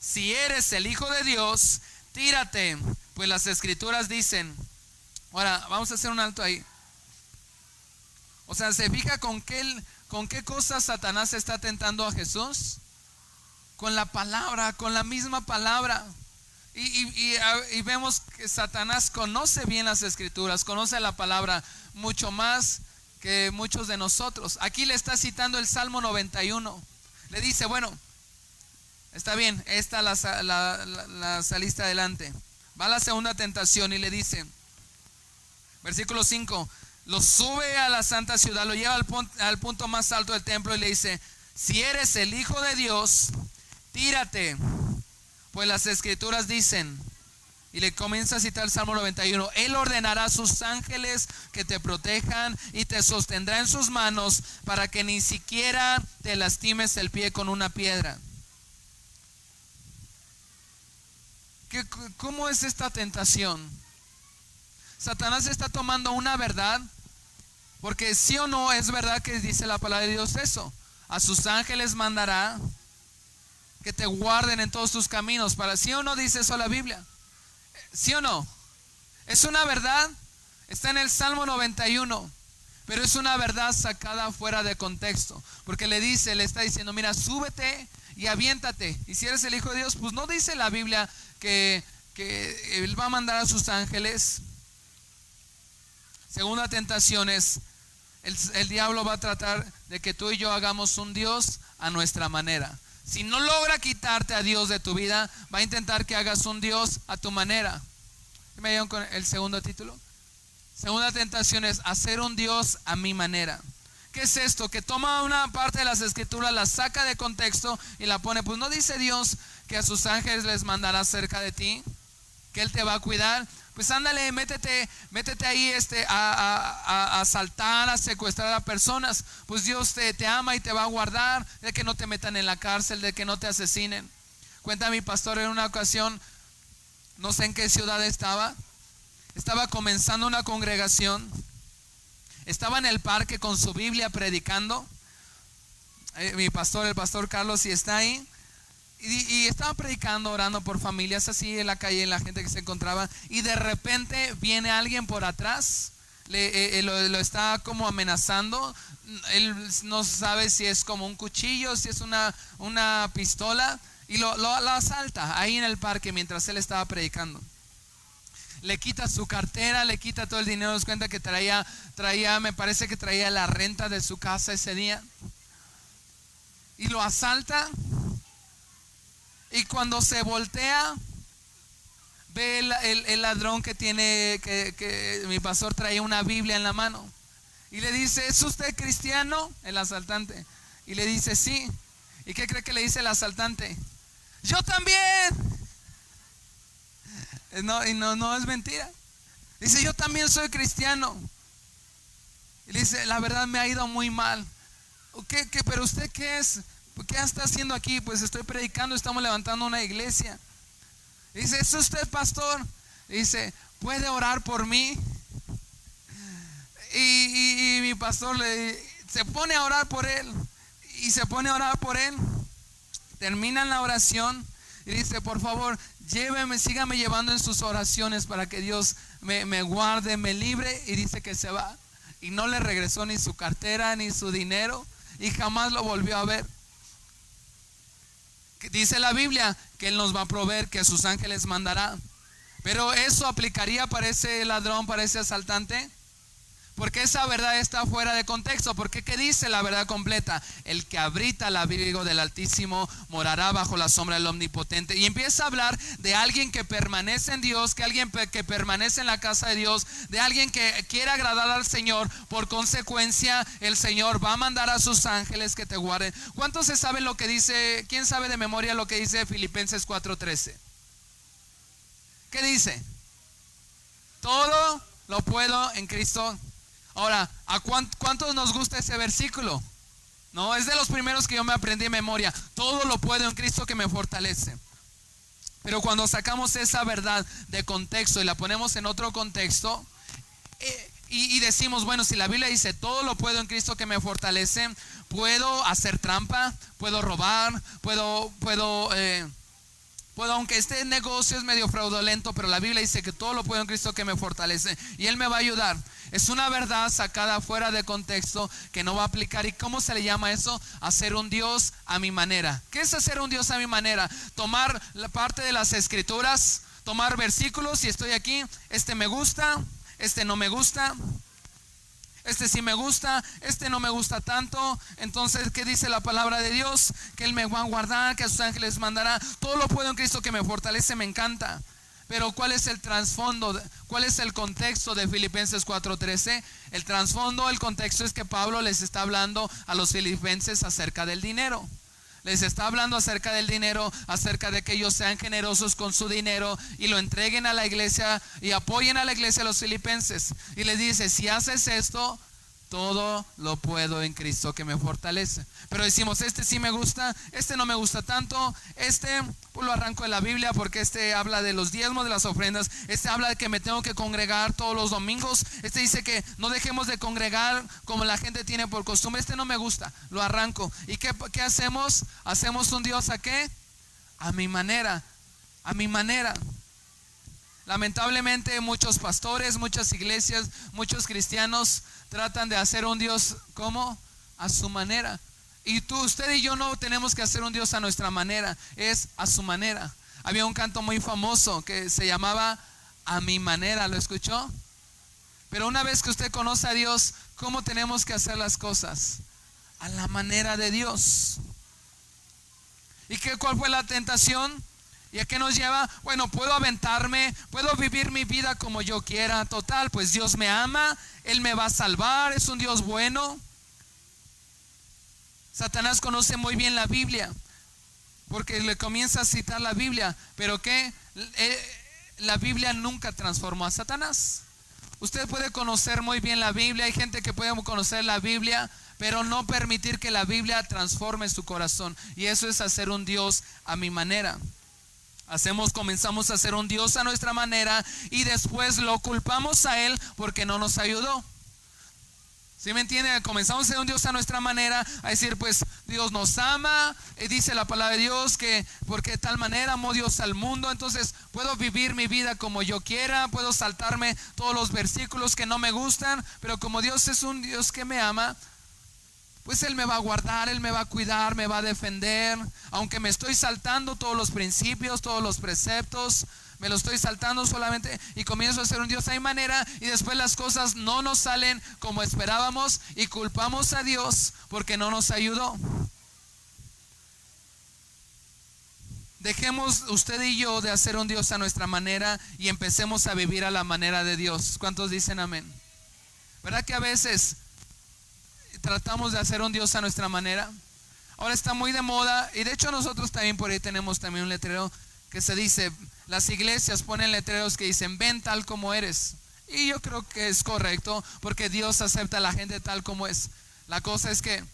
si eres el Hijo de Dios, tírate, pues las escrituras dicen. Ahora vamos a hacer un alto ahí. O sea, ¿se fija con qué cosa Satanás está tentando a Jesús? Con la palabra, con la misma palabra. Y vemos que Satanás conoce bien las escrituras, conoce la palabra mucho más que muchos de nosotros. Aquí le está citando el Salmo 91. Le dice, bueno, está bien, esta la saliste adelante. Va a la segunda tentación y le dice, versículo 5, lo sube a la santa ciudad, lo lleva al punto más alto del templo y le dice, si eres el Hijo de Dios, tírate, pues las escrituras dicen. Y le comienza a citar el Salmo 91. Él ordenará a sus ángeles que te protejan y te sostendrá en sus manos para que ni siquiera te lastimes el pie con una piedra. ¿Cómo es esta tentación? Satanás está tomando una verdad, porque sí o no es verdad que dice la palabra de Dios eso. A sus ángeles mandará que te guarden en todos tus caminos. Para sí o no dice eso la Biblia. ¿Sí o no? Es una verdad, está en el Salmo 91, pero es una verdad sacada fuera de contexto, porque le está diciendo, mira, súbete y aviéntate. Y si eres el Hijo de Dios, pues no dice la Biblia que Él va a mandar a sus ángeles. Segunda tentación es, el diablo va a tratar de que tú y yo hagamos un Dios a nuestra manera. Si no logra quitarte a Dios de tu vida, va a intentar que hagas un Dios a tu manera. ¿Me dieron con el segundo título? Segunda tentación es hacer un Dios a mi manera. ¿Qué es esto? Que toma una parte de las escrituras, la saca de contexto y la pone. Pues no dice Dios que a sus ángeles les mandará cerca de ti, que Él te va a cuidar. Pues ándale, métete ahí a asaltar, a secuestrar a personas. Pues Dios te ama y te va a guardar de que no te metan en la cárcel, de que no te asesinen. Cuenta mi pastor en una ocasión, no sé en qué ciudad estaba comenzando una congregación, estaba en el parque con su Biblia predicando. Mi pastor, el pastor Carlos, sí está ahí. Y estaba predicando, orando por familias así en la calle, en la gente que se encontraba. Y de repente viene alguien por atrás, lo está como amenazando. Él no sabe si es como un cuchillo, si es una pistola. Y lo asalta ahí en el parque mientras él estaba predicando. Le quita su cartera, le quita todo el dinero. Nos cuenta que traía, me parece que traía la renta de su casa ese día. Y lo asalta. Y cuando se voltea, ve el ladrón que mi pastor traía una Biblia en la mano. Y le dice, ¿es usted cristiano? El asaltante. Y le dice, sí. ¿Y qué cree que le dice el asaltante? Yo también. No es mentira. Dice, yo también soy cristiano. Y le dice, la verdad me ha ido muy mal. ¿Pero usted qué es? ¿Qué está haciendo aquí? Pues estoy predicando, estamos levantando una iglesia. Dice, ¿es usted pastor? Dice, ¿puede orar por mí? Y mi pastor se pone a orar por él. Y se pone a orar por él. Terminan la oración y dice, por favor, sígame llevando en sus oraciones para que Dios me guarde, me libre. Y dice que se va. Y no le regresó ni su cartera ni su dinero. Y jamás lo volvió a ver. Dice la Biblia que Él nos va a proveer, que a sus ángeles mandará. Pero eso aplicaría para ese ladrón, para ese asaltante. Porque esa verdad está fuera de contexto. Porque ¿qué dice la verdad completa? El que habita al abrigo del Altísimo morará bajo la sombra del Omnipotente. Y empieza a hablar de alguien que permanece en Dios, que alguien que permanece en la casa de Dios, de alguien que quiere agradar al Señor. Por consecuencia, el Señor va a mandar a sus ángeles que te guarden. ¿Cuántos se saben lo que dice? ¿Quién sabe de memoria lo que dice Filipenses 4:13? ¿Qué dice? Todo lo puedo en Cristo. Ahora, ¿a cuántos nos gusta ese versículo? No, es de los primeros que yo me aprendí de memoria. Todo lo puedo en Cristo que me fortalece. Pero cuando sacamos esa verdad de contexto y la ponemos en otro contexto y decimos, bueno, si la Biblia dice todo lo puedo en Cristo que me fortalece, puedo hacer trampa, puedo robar, puedo Pues aunque este negocio es medio fraudulento, pero la Biblia dice que todo lo puedo en Cristo que me fortalece y Él me va a ayudar. Es una verdad sacada fuera de contexto que no va a aplicar. ¿Y cómo se le llama eso? Hacer un Dios a mi manera. ¿Qué es hacer un Dios a mi manera? Tomar la parte de las escrituras, tomar versículos y estoy aquí. Este me gusta, este no me gusta. Este sí me gusta, este no me gusta tanto. Entonces, ¿qué dice la palabra de Dios? Que Él me va a guardar, que a sus ángeles mandará. Todo lo puedo en Cristo que me fortalece, me encanta. Pero ¿cuál es el trasfondo? ¿Cuál es el contexto de Filipenses 4:13? El trasfondo, el contexto es que Pablo les está hablando a los filipenses acerca del dinero. Les está hablando acerca del dinero, acerca de que ellos sean generosos con su dinero y lo entreguen a la iglesia y apoyen a la iglesia, a los filipenses. Y les dice, si haces esto, todo lo puedo en Cristo que me fortalece. Pero decimos, este sí me gusta, este no me gusta tanto. Este pues lo arranco de la Biblia porque este habla de los diezmos, de las ofrendas. Este habla de que me tengo que congregar todos los domingos. Este dice que no dejemos de congregar como la gente tiene por costumbre. Este no me gusta, lo arranco. ¿Y qué hacemos? Hacemos un Dios ¿a qué? A mi manera, a mi manera. Lamentablemente muchos pastores, muchas iglesias, muchos cristianos tratan de hacer un Dios ¿cómo? A su manera. Y usted y yo no tenemos que hacer un Dios a nuestra manera, es a su manera. Había un canto muy famoso que se llamaba A mi manera, ¿lo escuchó? Pero una vez que usted conoce a Dios, ¿cómo tenemos que hacer las cosas? A la manera de Dios. ¿Y cuál fue la tentación? ¿Y a qué nos lleva? Bueno, puedo aventarme, puedo vivir mi vida como yo quiera. Total, pues Dios me ama, Él me va a salvar, es un Dios bueno. Satanás conoce muy bien la Biblia, porque le comienza a citar la Biblia. Pero ¿qué? La Biblia nunca transformó a Satanás. Usted puede conocer muy bien la Biblia, hay gente que puede conocer la Biblia, pero no permitir que la Biblia transforme su corazón. Y eso es hacer un Dios a mi manera. Comenzamos a hacer un Dios a nuestra manera y después lo culpamos a Él porque no nos ayudó. ¿Sí me entiende? Comenzamos a hacer un Dios a nuestra manera, a decir pues Dios nos ama, y dice la palabra de Dios que porque de tal manera amó Dios al mundo, entonces puedo vivir mi vida como yo quiera, puedo saltarme todos los versículos que no me gustan, pero como Dios es un Dios que me ama, pues Él me va a guardar, Él me va a cuidar, me va a defender. Aunque me estoy saltando todos los principios, todos los preceptos, me lo estoy saltando solamente y comienzo a ser un Dios a mi manera y después las cosas no nos salen como esperábamos y culpamos a Dios porque no nos ayudó. Dejemos usted y yo de hacer un Dios a nuestra manera y empecemos a vivir a la manera de Dios. ¿Cuántos dicen amén? ¿Verdad que a veces tratamos de hacer un Dios a nuestra manera? Ahora está muy de moda y de hecho nosotros también por ahí tenemos también un letrero que se dice, las iglesias ponen letreros que dicen ven tal como eres, y yo creo que es correcto porque Dios acepta a la gente tal como es. La cosa es que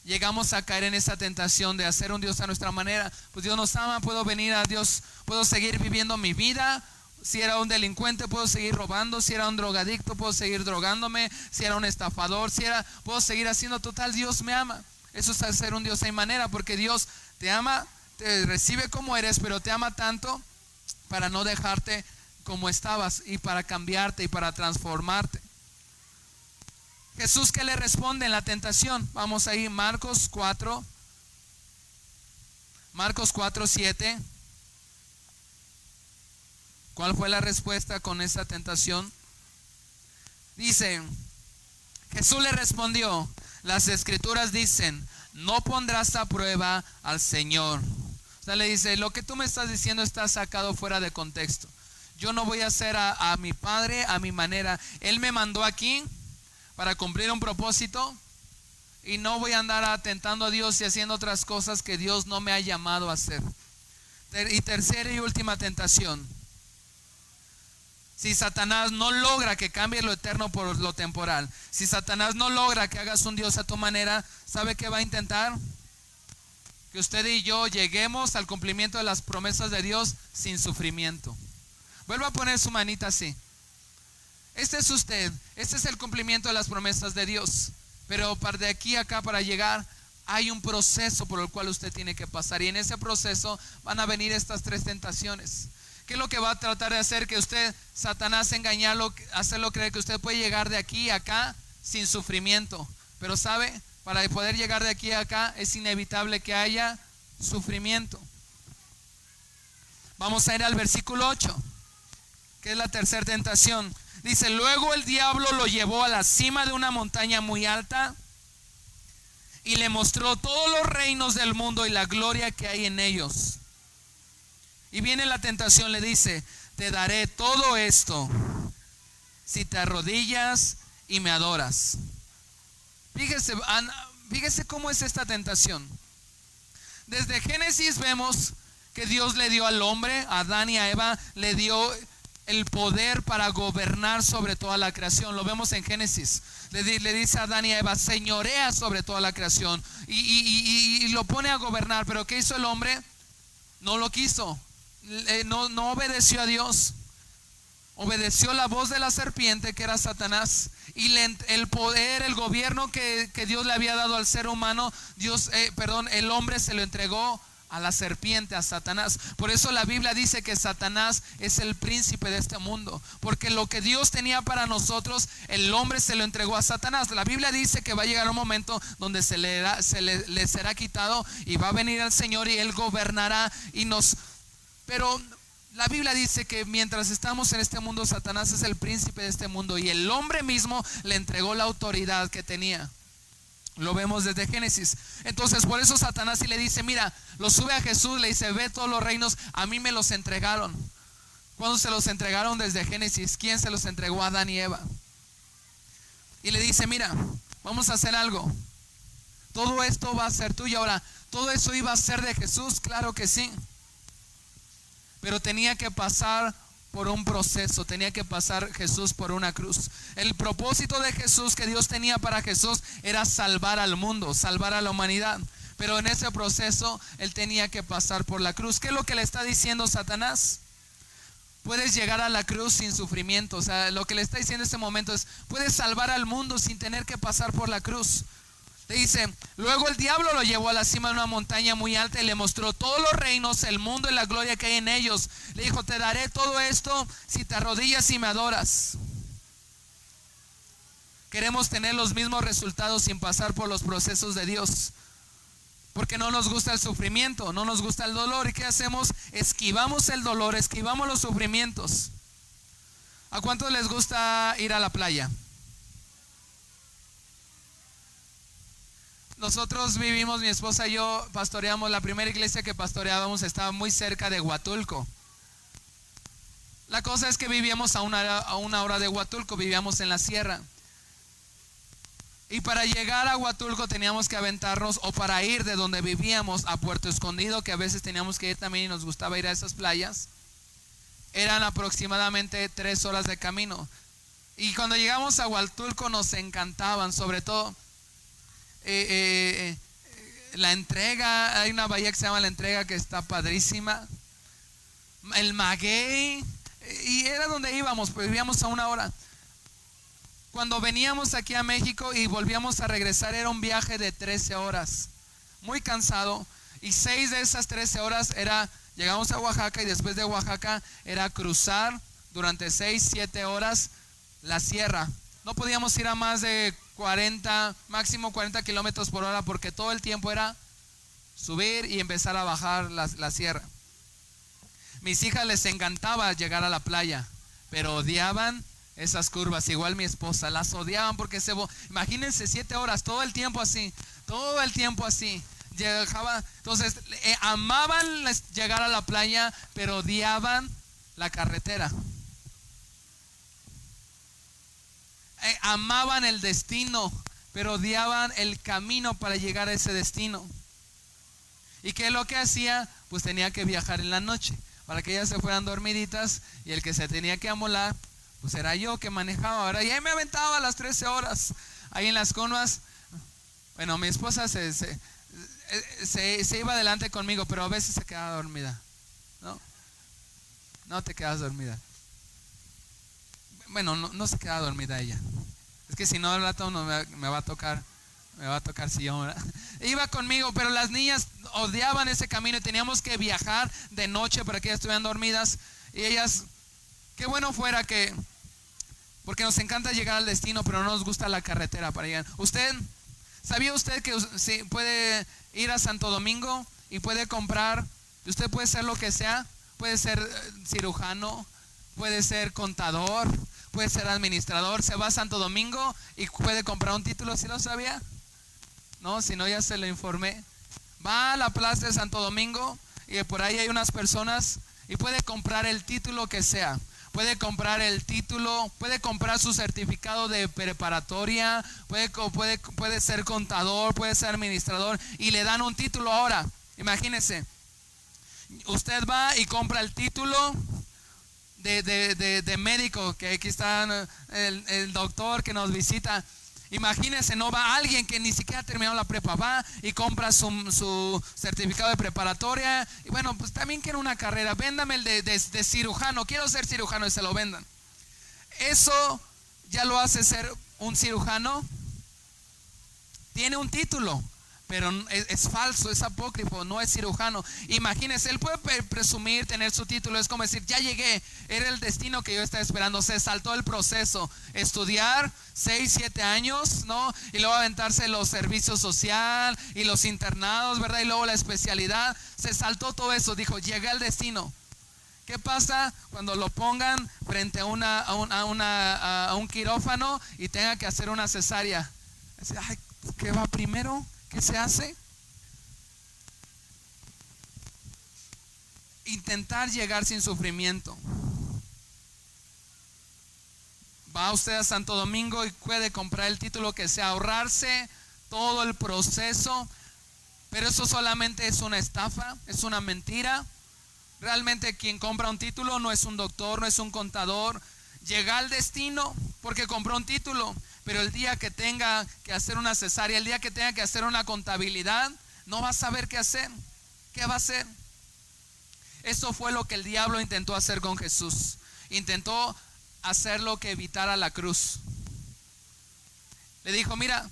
llegamos a caer en esa tentación de hacer un Dios a nuestra manera. Pues Dios nos ama, puedo venir a Dios, puedo seguir viviendo mi vida. Si era un delincuente, puedo seguir robando. Si era un drogadicto, puedo seguir drogándome. Si era un estafador, puedo seguir haciendo. Total, Dios me ama. Eso es hacer un Dios a mi manera, porque Dios te ama, te recibe como eres, pero te ama tanto para no dejarte como estabas y para cambiarte y para transformarte. Jesús, ¿qué le responde en la tentación? Vamos ahí, Marcos 4:7. ¿Cuál fue la respuesta con esa tentación? Dice, Jesús le respondió, las escrituras dicen, no pondrás a prueba al Señor. O sea, le dice, lo que tú me estás diciendo está sacado fuera de contexto. Yo no voy a hacer a mi Padre a mi manera. Él me mandó aquí para cumplir un propósito y no voy a andar atentando a Dios y haciendo otras cosas que Dios no me ha llamado a hacer. Y tercera y última tentación. Si Satanás no logra que cambie lo eterno por lo temporal, si Satanás no logra que hagas un Dios a tu manera, ¿sabe qué va a intentar? Que usted y yo lleguemos al cumplimiento de las promesas de Dios sin sufrimiento. Vuelva a poner su manita así. Este es usted, este es el cumplimiento de las promesas de Dios. Pero de aquí a acá para llegar hay un proceso por el cual usted tiene que pasar, y en ese proceso van a venir estas tres tentaciones. ¿Qué es lo que va a tratar de hacer? Que usted, Satanás, engañarlo, hacerlo creer que usted puede llegar de aquí a acá sin sufrimiento. Pero sabe, para poder llegar de aquí a acá es inevitable que haya sufrimiento. Vamos a ir al versículo 8, que es la tercera tentación. Dice: luego el diablo lo llevó a la cima de una montaña muy alta y le mostró todos los reinos del mundo y la gloria que hay en ellos. Y viene la tentación, le dice: te daré todo esto si te arrodillas y me adoras. Fíjese cómo es esta tentación. Desde Génesis vemos que Dios le dio al hombre, a Adán y a Eva, le dio el poder para gobernar sobre toda la creación. Lo vemos en Génesis. Le dice a Adán y a Eva: señorea sobre toda la creación, y lo pone a gobernar. Pero ¿qué hizo el hombre? No lo quiso. No obedeció a Dios. Obedeció la voz de la serpiente, que era Satanás, y el poder, el gobierno que Dios le había dado al ser humano, el hombre se lo entregó a la serpiente, a Satanás. Por eso la Biblia dice que Satanás es el príncipe de este mundo, porque lo que Dios tenía para nosotros, el hombre se lo entregó a Satanás. La Biblia dice que va a llegar un momento donde le será quitado, y va a venir el Señor y Él gobernará pero la Biblia dice que mientras estamos en este mundo, Satanás es el príncipe de este mundo, y el hombre mismo le entregó la autoridad que tenía. Lo vemos desde Génesis. Entonces por eso Satanás sí le dice: mira, lo sube a Jesús, le dice: ve, todos los reinos a mí me los entregaron. ¿Cuándo se los entregaron? Desde Génesis. ¿Quién se los entregó? A Adán y Eva. Y le dice: mira, vamos a hacer algo. Todo esto va a ser tuyo. Ahora, ¿todo eso iba a ser de Jesús? Claro que sí. Pero tenía que pasar por un proceso, tenía que pasar Jesús por una cruz. El propósito de Jesús, que Dios tenía para Jesús, era salvar al mundo, salvar a la humanidad. Pero en ese proceso Él tenía que pasar por la cruz. ¿Qué es lo que le está diciendo Satanás? Puedes llegar a la cruz sin sufrimiento. O sea, lo que le está diciendo en este momento es: puedes salvar al mundo sin tener que pasar por la cruz. Le dice: luego el diablo lo llevó a la cima de una montaña muy alta y le mostró todos los reinos, el mundo y la gloria que hay en ellos. Le dijo: te daré todo esto si te arrodillas y me adoras. Queremos tener los mismos resultados sin pasar por los procesos de Dios, porque no nos gusta el sufrimiento, no nos gusta el dolor. ¿Y qué hacemos? Esquivamos el dolor, esquivamos los sufrimientos. ¿A cuántos les gusta ir a la playa? Nosotros vivimos, mi esposa y yo pastoreamos, la primera iglesia que pastoreábamos estaba muy cerca de Huatulco. La cosa es que vivíamos a una hora de Huatulco, vivíamos en la sierra. Y para llegar a Huatulco teníamos que aventarnos, o para ir de donde vivíamos a Puerto Escondido, que a veces teníamos que ir también y nos gustaba ir a esas playas, eran aproximadamente 3 horas de camino. Y cuando llegamos a Huatulco nos encantaban, sobre todo la Entrega. Hay una bahía que se llama La Entrega, que está padrísima. El Maguey, y era donde íbamos, pues vivíamos a una hora. Cuando veníamos aquí a México y volvíamos a regresar, era un viaje de 13 horas, muy cansado. Y 6 de esas 13 horas llegamos a Oaxaca, y después de Oaxaca era cruzar durante 6-7 horas la sierra. No podíamos ir a más de 40, máximo 40 kilómetros por hora, porque todo el tiempo era subir y empezar a bajar la sierra. Mis hijas les encantaba llegar a la playa, pero odiaban esas curvas. Igual mi esposa, las odiaban porque imagínense 7 horas, todo el tiempo así. Entonces amaban llegar a la playa, pero odiaban la carretera. Amaban el destino, pero odiaban el camino para llegar a ese destino. ¿Y qué es lo que hacía? Pues tenía que viajar en la noche, para que ellas se fueran dormiditas, y el que se tenía que amolar pues era yo, que manejaba, ¿verdad? Y ahí me aventaba las 13 horas ahí en las curvas. Bueno, mi esposa se iba adelante conmigo, pero a veces se quedaba dormida. No te quedas dormida. Bueno, no se queda dormida ella. Es que si no, al rato me va a tocar Me va a tocar sillón, ¿verdad? Iba conmigo, pero las niñas odiaban ese camino y teníamos que viajar de noche para que ellas estuvieran dormidas. Y ellas, qué bueno fuera que, porque nos encanta llegar al destino, pero no nos gusta la carretera para llegar. ¿Sabía usted que sí, puede ir a Santo Domingo y puede comprar, usted puede ser lo que sea? Puede ser cirujano, puede ser contador, puede ser administrador. Se va a Santo Domingo y puede comprar un título. ¿Sí lo sabía? No, si no ya se lo informé. Va a la plaza de Santo Domingo y por ahí hay unas personas y puede comprar el título que sea. Puede comprar el título, puede comprar su certificado de preparatoria, puede ser contador, puede ser administrador y le dan un título ahora. Imagínese, usted va y compra el título de médico, que aquí está el doctor que nos visita. Imagínense, no va alguien que ni siquiera ha terminado la prepa, va y compra su certificado de preparatoria. Y bueno, pues también quiero una carrera, véndame el de cirujano, quiero ser cirujano, y se lo vendan. Eso ya lo hace ser un cirujano. Tiene un título, pero es falso, es apócrifo, no es cirujano. Imagínense, él puede presumir tener su título, es como decir, ya llegué, era el destino que yo estaba esperando. Se saltó el proceso, estudiar 6, 7 años, ¿no? Y luego aventarse los servicios social y los internados, ¿verdad? Y luego la especialidad, se saltó todo eso, dijo, llegué al destino. ¿Qué pasa cuando lo pongan frente a un quirófano y tenga que hacer una cesárea? Ay, ¿qué va primero? ¿Qué se hace? Intentar llegar sin sufrimiento. Va usted a Santo Domingo y puede comprar el título que sea, ahorrarse todo el proceso, pero eso solamente es una estafa, es una mentira. Realmente quien compra un título no es un doctor, no es un contador. Llega al destino porque compró un título, pero el día que tenga que hacer una cesárea, el día que tenga que hacer una contabilidad, no va a saber qué hacer. ¿Qué va a hacer? Eso fue lo que el diablo intentó hacer con Jesús. Intentó hacer lo que evitara la cruz. Le dijo, mira,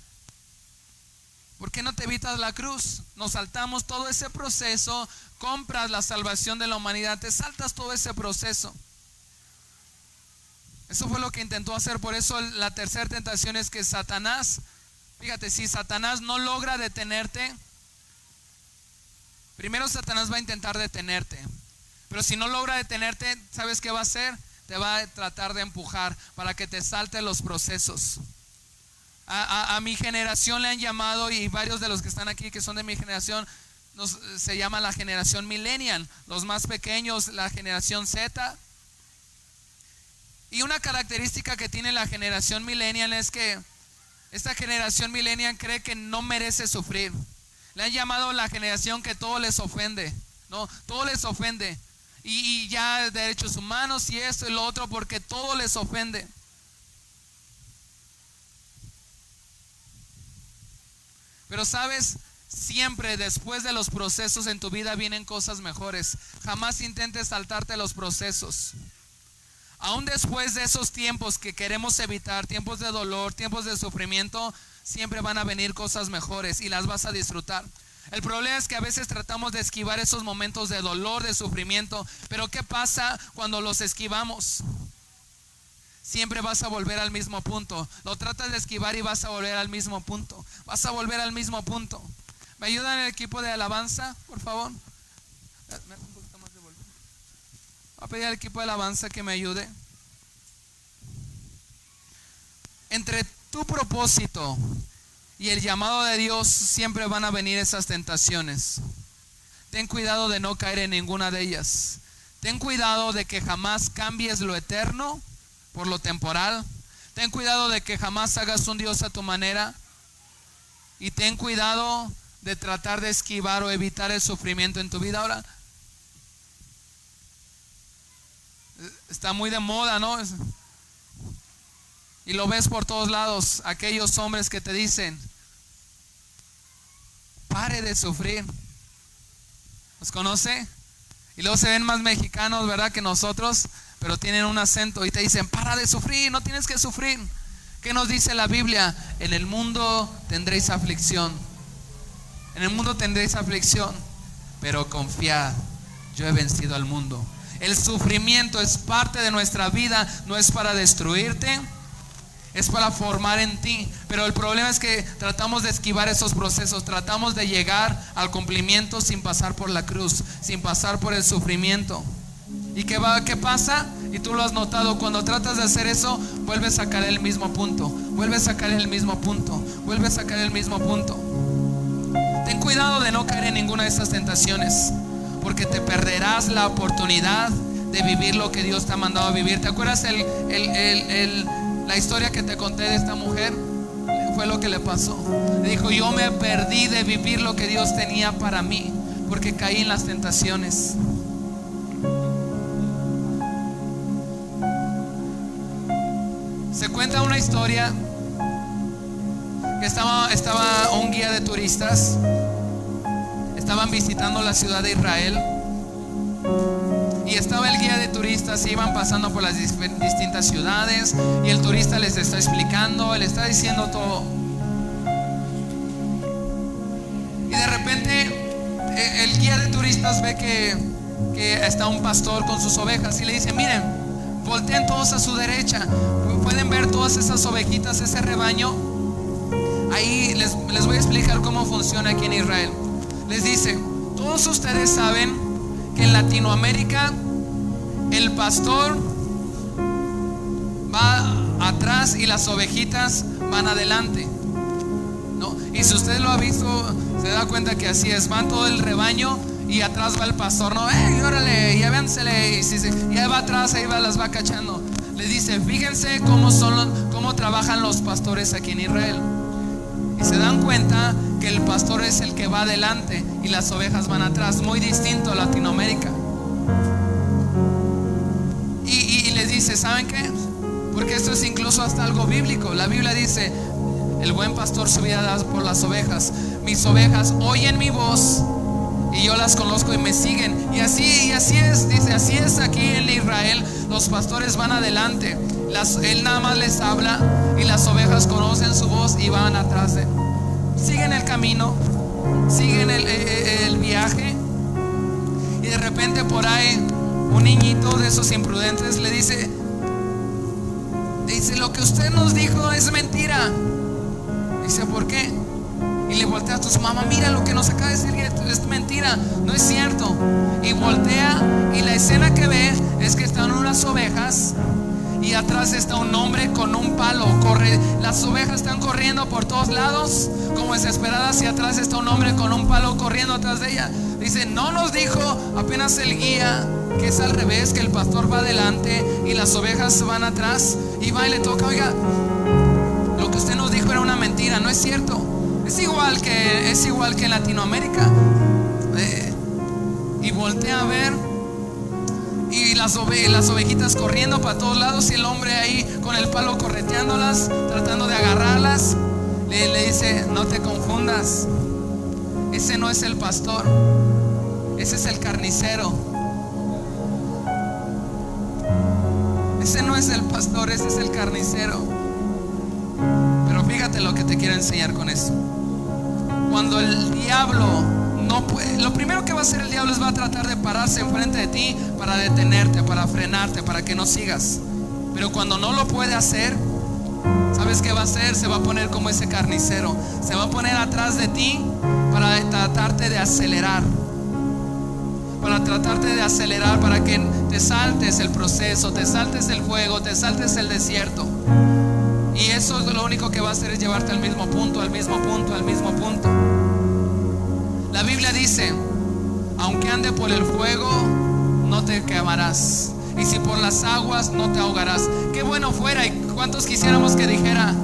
¿por qué no te evitas la cruz? Nos saltamos todo ese proceso, compras la salvación de la humanidad, te saltas todo ese proceso. Eso fue lo que intentó hacer. Por eso la tercera tentación es que Satanás, fíjate, si Satanás no logra detenerte, primero Satanás va a intentar detenerte, pero si no logra detenerte, ¿sabes qué va a hacer? Te va a tratar de empujar para que te salte los procesos. A mi generación le han llamado, y varios de los que están aquí que son de mi generación, se llama la generación millennial. Los más pequeños, la generación Z. Y una característica que tiene la generación millennial es que esta generación millennial cree que no merece sufrir. Le han llamado la generación que todo les ofende, ¿no? Todo les ofende. Y ya derechos humanos y esto y lo otro, porque todo les ofende. Pero sabes, siempre después de los procesos en tu vida vienen cosas mejores. Jamás intentes saltarte los procesos. Aún después de esos tiempos que queremos evitar, tiempos de dolor, tiempos de sufrimiento, siempre van a venir cosas mejores y las vas a disfrutar. El problema es que a veces tratamos de esquivar esos momentos de dolor, de sufrimiento, pero ¿qué pasa cuando los esquivamos? Siempre vas a volver al mismo punto. Lo tratas de esquivar y vas a volver al mismo punto. Vas a volver al mismo punto. ¿Me ayudan el equipo de alabanza, por favor? Voy a pedir al equipo de alabanza que me ayude. Entre tu propósito y el llamado de Dios siempre van a venir esas tentaciones. Ten cuidado de no caer en ninguna de ellas. Ten cuidado de que jamás cambies lo eterno por lo temporal. Ten cuidado de que jamás hagas un Dios a tu manera. Y ten cuidado de tratar de esquivar o evitar el sufrimiento en tu vida. Ahora está muy de moda, ¿no? Y lo ves por todos lados, aquellos hombres que te dicen, pare de sufrir. ¿Los conoce? Y luego se ven más mexicanos, ¿verdad?, que nosotros, pero tienen un acento y te dicen, para de sufrir, no tienes que sufrir. ¿Qué nos dice la Biblia? En el mundo tendréis aflicción. En el mundo tendréis aflicción, pero confiad, yo he vencido al mundo. El sufrimiento es parte de nuestra vida, no es para destruirte, es para formar en ti. Pero el problema es que tratamos de esquivar esos procesos, tratamos de llegar al cumplimiento sin pasar por la cruz, sin pasar por el sufrimiento. ¿Y qué pasa? Y tú lo has notado, cuando tratas de hacer eso, vuelves a caer en el mismo punto, vuelves a caer en el mismo punto, vuelves a caer en el mismo punto. Ten cuidado de no caer en ninguna de estas tentaciones, porque te perderás la oportunidad de vivir lo que Dios te ha mandado a vivir. ¿Te acuerdas la historia que te conté de esta mujer? Fue lo que le pasó. Dijo: yo me perdí de vivir lo que Dios tenía para mí, porque caí en las tentaciones. Se cuenta una historia que estaba un guía de turistas. Estaban visitando la ciudad de Israel y estaba el guía de turistas. Iban pasando por las distintas ciudades y el turista les está explicando, le está diciendo todo. Y de repente el guía de turistas ve que está un pastor con sus ovejas y le dice: miren, volteen todos a su derecha, pueden ver todas esas ovejitas, ese rebaño. Ahí les voy a explicar cómo funciona aquí en Israel. Les dice: todos ustedes saben que en Latinoamérica el pastor va atrás y las ovejitas van adelante, ¿no? Y si usted lo ha visto, se da cuenta que así es. Van todo el rebaño y atrás va el pastor, ¿no? Órale, y avénsele. Y ahí va atrás, ahí las va cachando. Les dice: fíjense cómo trabajan los pastores aquí en Israel. Y se dan cuenta que el pastor es el que va adelante y las ovejas van atrás. Muy distinto a Latinoamérica. Y les dice: ¿saben qué? Porque esto es incluso hasta algo bíblico. La Biblia dice: el buen pastor su vida da por las ovejas. Mis ovejas oyen mi voz y yo las conozco y me siguen. Y así es, dice, así es aquí en Israel. Los pastores van adelante, él nada más les habla y las ovejas conocen su voz y van atrás de él. Siguen el camino, siguen el viaje. Y de repente por ahí un niñito de esos imprudentes le dice: lo que usted nos dijo es mentira. Dice: ¿por qué? Y le voltea a su mamá: mira lo que nos acaba de decir, es mentira, no es cierto. Y voltea y la escena que ve es que están unas ovejas y atrás está un hombre con un palo. Las ovejas están corriendo por todos lados como desesperadas y atrás está un hombre con un palo corriendo atrás de ella. Dice: no nos dijo apenas el guía que es al revés, que el pastor va adelante y las ovejas van atrás. Y va y le toca: oiga, lo que usted nos dijo era una mentira, no es cierto. Es igual que en Latinoamérica. Y voltea a ver y las ovejitas corriendo para todos lados y el hombre ahí con el palo correteándolas, tratando de agarrarlas. Le dice: no te confundas, ese no es el pastor, ese es el carnicero. Ese no es el pastor, ese es el carnicero. Pero fíjate lo que te quiero enseñar con eso. Cuando el diablo no puede, lo primero que va a hacer el diablo es va a tratar de pararse enfrente de ti para detenerte, para frenarte, para que no sigas. Pero cuando no lo puede hacer, ¿sabes qué va a hacer? Se va a poner como ese carnicero. Se va a poner atrás de ti para tratarte de acelerar. Para que te saltes el proceso, te saltes el fuego, te saltes el desierto. Y eso es lo único que va a hacer, es llevarte al mismo punto, al mismo punto, al mismo punto. La Biblia dice: aunque ande por el fuego, no te quemarás, y si por las aguas, no te ahogarás. Qué bueno fuera, y cuántos quisiéramos que dijera: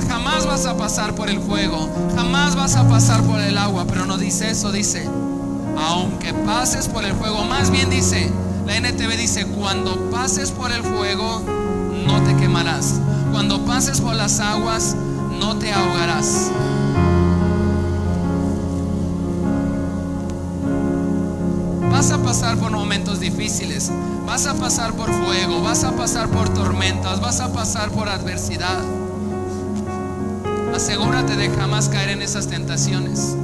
jamás vas a pasar por el fuego, jamás vas a pasar por el agua. Pero no dice eso, dice: aunque pases por el fuego. Más bien dice, la NTV dice: cuando pases por el fuego, no te quemarás. Cuando pases por las aguas, no te ahogarás. Vas a pasar por momentos momentos difíciles, vas a pasar por fuego, vas a pasar por tormentas, vas a pasar por adversidad. Asegúrate de jamás caer en esas tentaciones.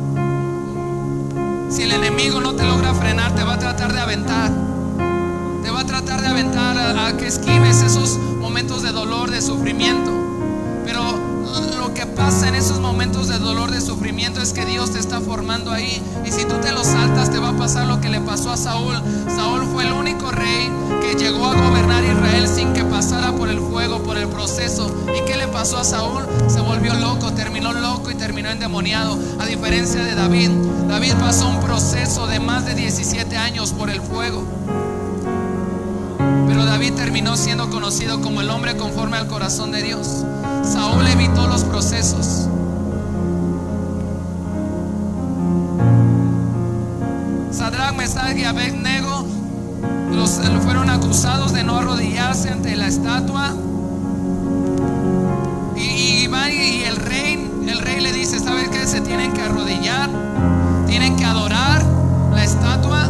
Si el enemigo no te logra frenar, te va a tratar de aventar. Te va a tratar de aventar a que esquives esos momentos de dolor, de sufrimiento. Pero lo que pasa en esos momentos de dolor, de sufrimiento, es que Dios te está formando ahí. Y si tú te lo saltas, te va a pasar lo que le pasó a Saúl. Saúl fue el único rey que llegó a gobernar Israel sin que pasara por el fuego, por el proceso. ¿Y qué le pasó a Saúl? Se volvió loco, terminó loco y terminó endemoniado. A diferencia de David, David pasó un proceso de más de 17 años por el fuego. Pero David terminó siendo conocido como el hombre conforme al corazón de Dios. Saúl evitó los procesos. Sadrach, Mesach y Abednego fueron acusados de no arrodillarse ante la estatua. Y el rey le dice: ¿sabes qué? Se tienen que arrodillar, tienen que adorar la estatua,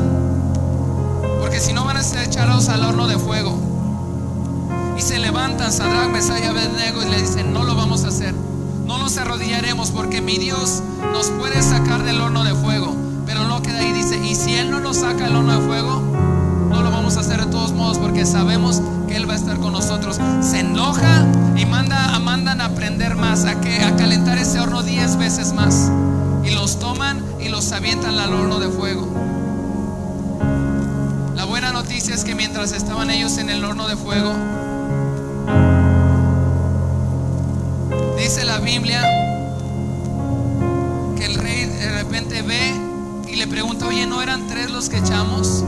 porque si no van a ser echados al horno de fuego. Y se levantan Sadrach, Mesach y Abednego y le dicen: no lo vamos a hacer, no nos arrodillaremos, porque mi Dios nos puede sacar del horno de fuego. Pero no queda ahí, dice: y si Él no nos saca del horno de fuego, no lo vamos a hacer de todos modos, porque sabemos que Él va a estar con nosotros. Se enoja y mandan a prender más, a calentar ese horno 10 veces más. Y los toman y los avientan al horno de fuego. La buena noticia es que mientras estaban ellos en el horno de fuego, dice la Biblia que el rey de repente ve y le pregunta: oye, ¿no eran 3 los que echamos?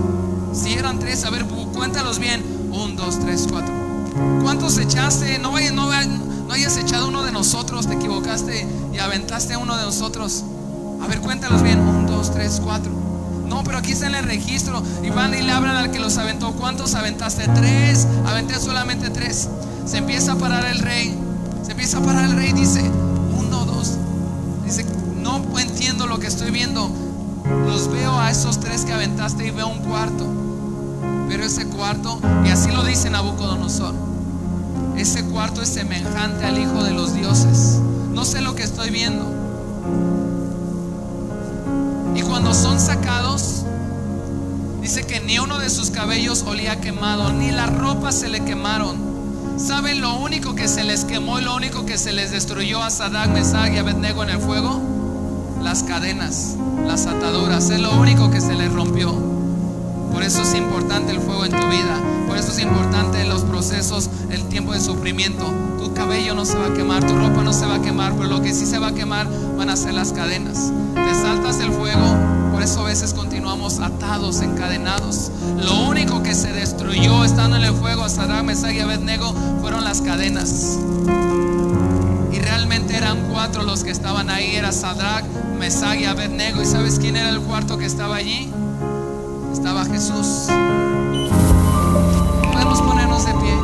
Si eran 3, a ver, cuéntalos bien. 1, 2, 3, 4. ¿Cuántos echaste? No hayas echado uno de nosotros, te equivocaste y aventaste a uno de nosotros. A ver, cuéntalos bien. 1, 2, 3, 4. No, pero aquí está en el registro. Y van y le hablan al que los aventó. ¿Cuántos aventaste? 3. Aventé solamente 3. Se empieza a parar el rey. Dice: 1, 2. Dice: no entiendo lo que estoy viendo. Los veo a esos 3 que aventaste y veo un cuarto. Pero ese cuarto, y así lo dice Nabucodonosor, ese cuarto es semejante al Hijo de los dioses. No sé lo que estoy viendo. Y cuando son sacados, dice que ni uno de sus cabellos olía quemado, ni las ropas se le quemaron. ¿Saben lo único que se les quemó y lo único que se les destruyó a Sadrach, Mesach y Abednego en el fuego? Las cadenas, las ataduras. Es lo único que se les rompió. Por eso es importante el fuego en tu vida. Por eso es importante los procesos, el tiempo de sufrimiento. Tu cabello no se va a quemar, tu ropa no se va a quemar, pero lo que sí se va a quemar van a ser las cadenas. Te saltas el fuego. Por eso a veces continuamos atados, encadenados. Lo único que se destruyó estando en el fuego a Sadrach, Mesach y Abednego fueron las cadenas. Y realmente eran 4 los que estaban ahí. Era Sadrach, Mesach y Abednego. ¿Y sabes quién era el cuarto que estaba allí? Estaba Jesús. Podemos ponernos de pie.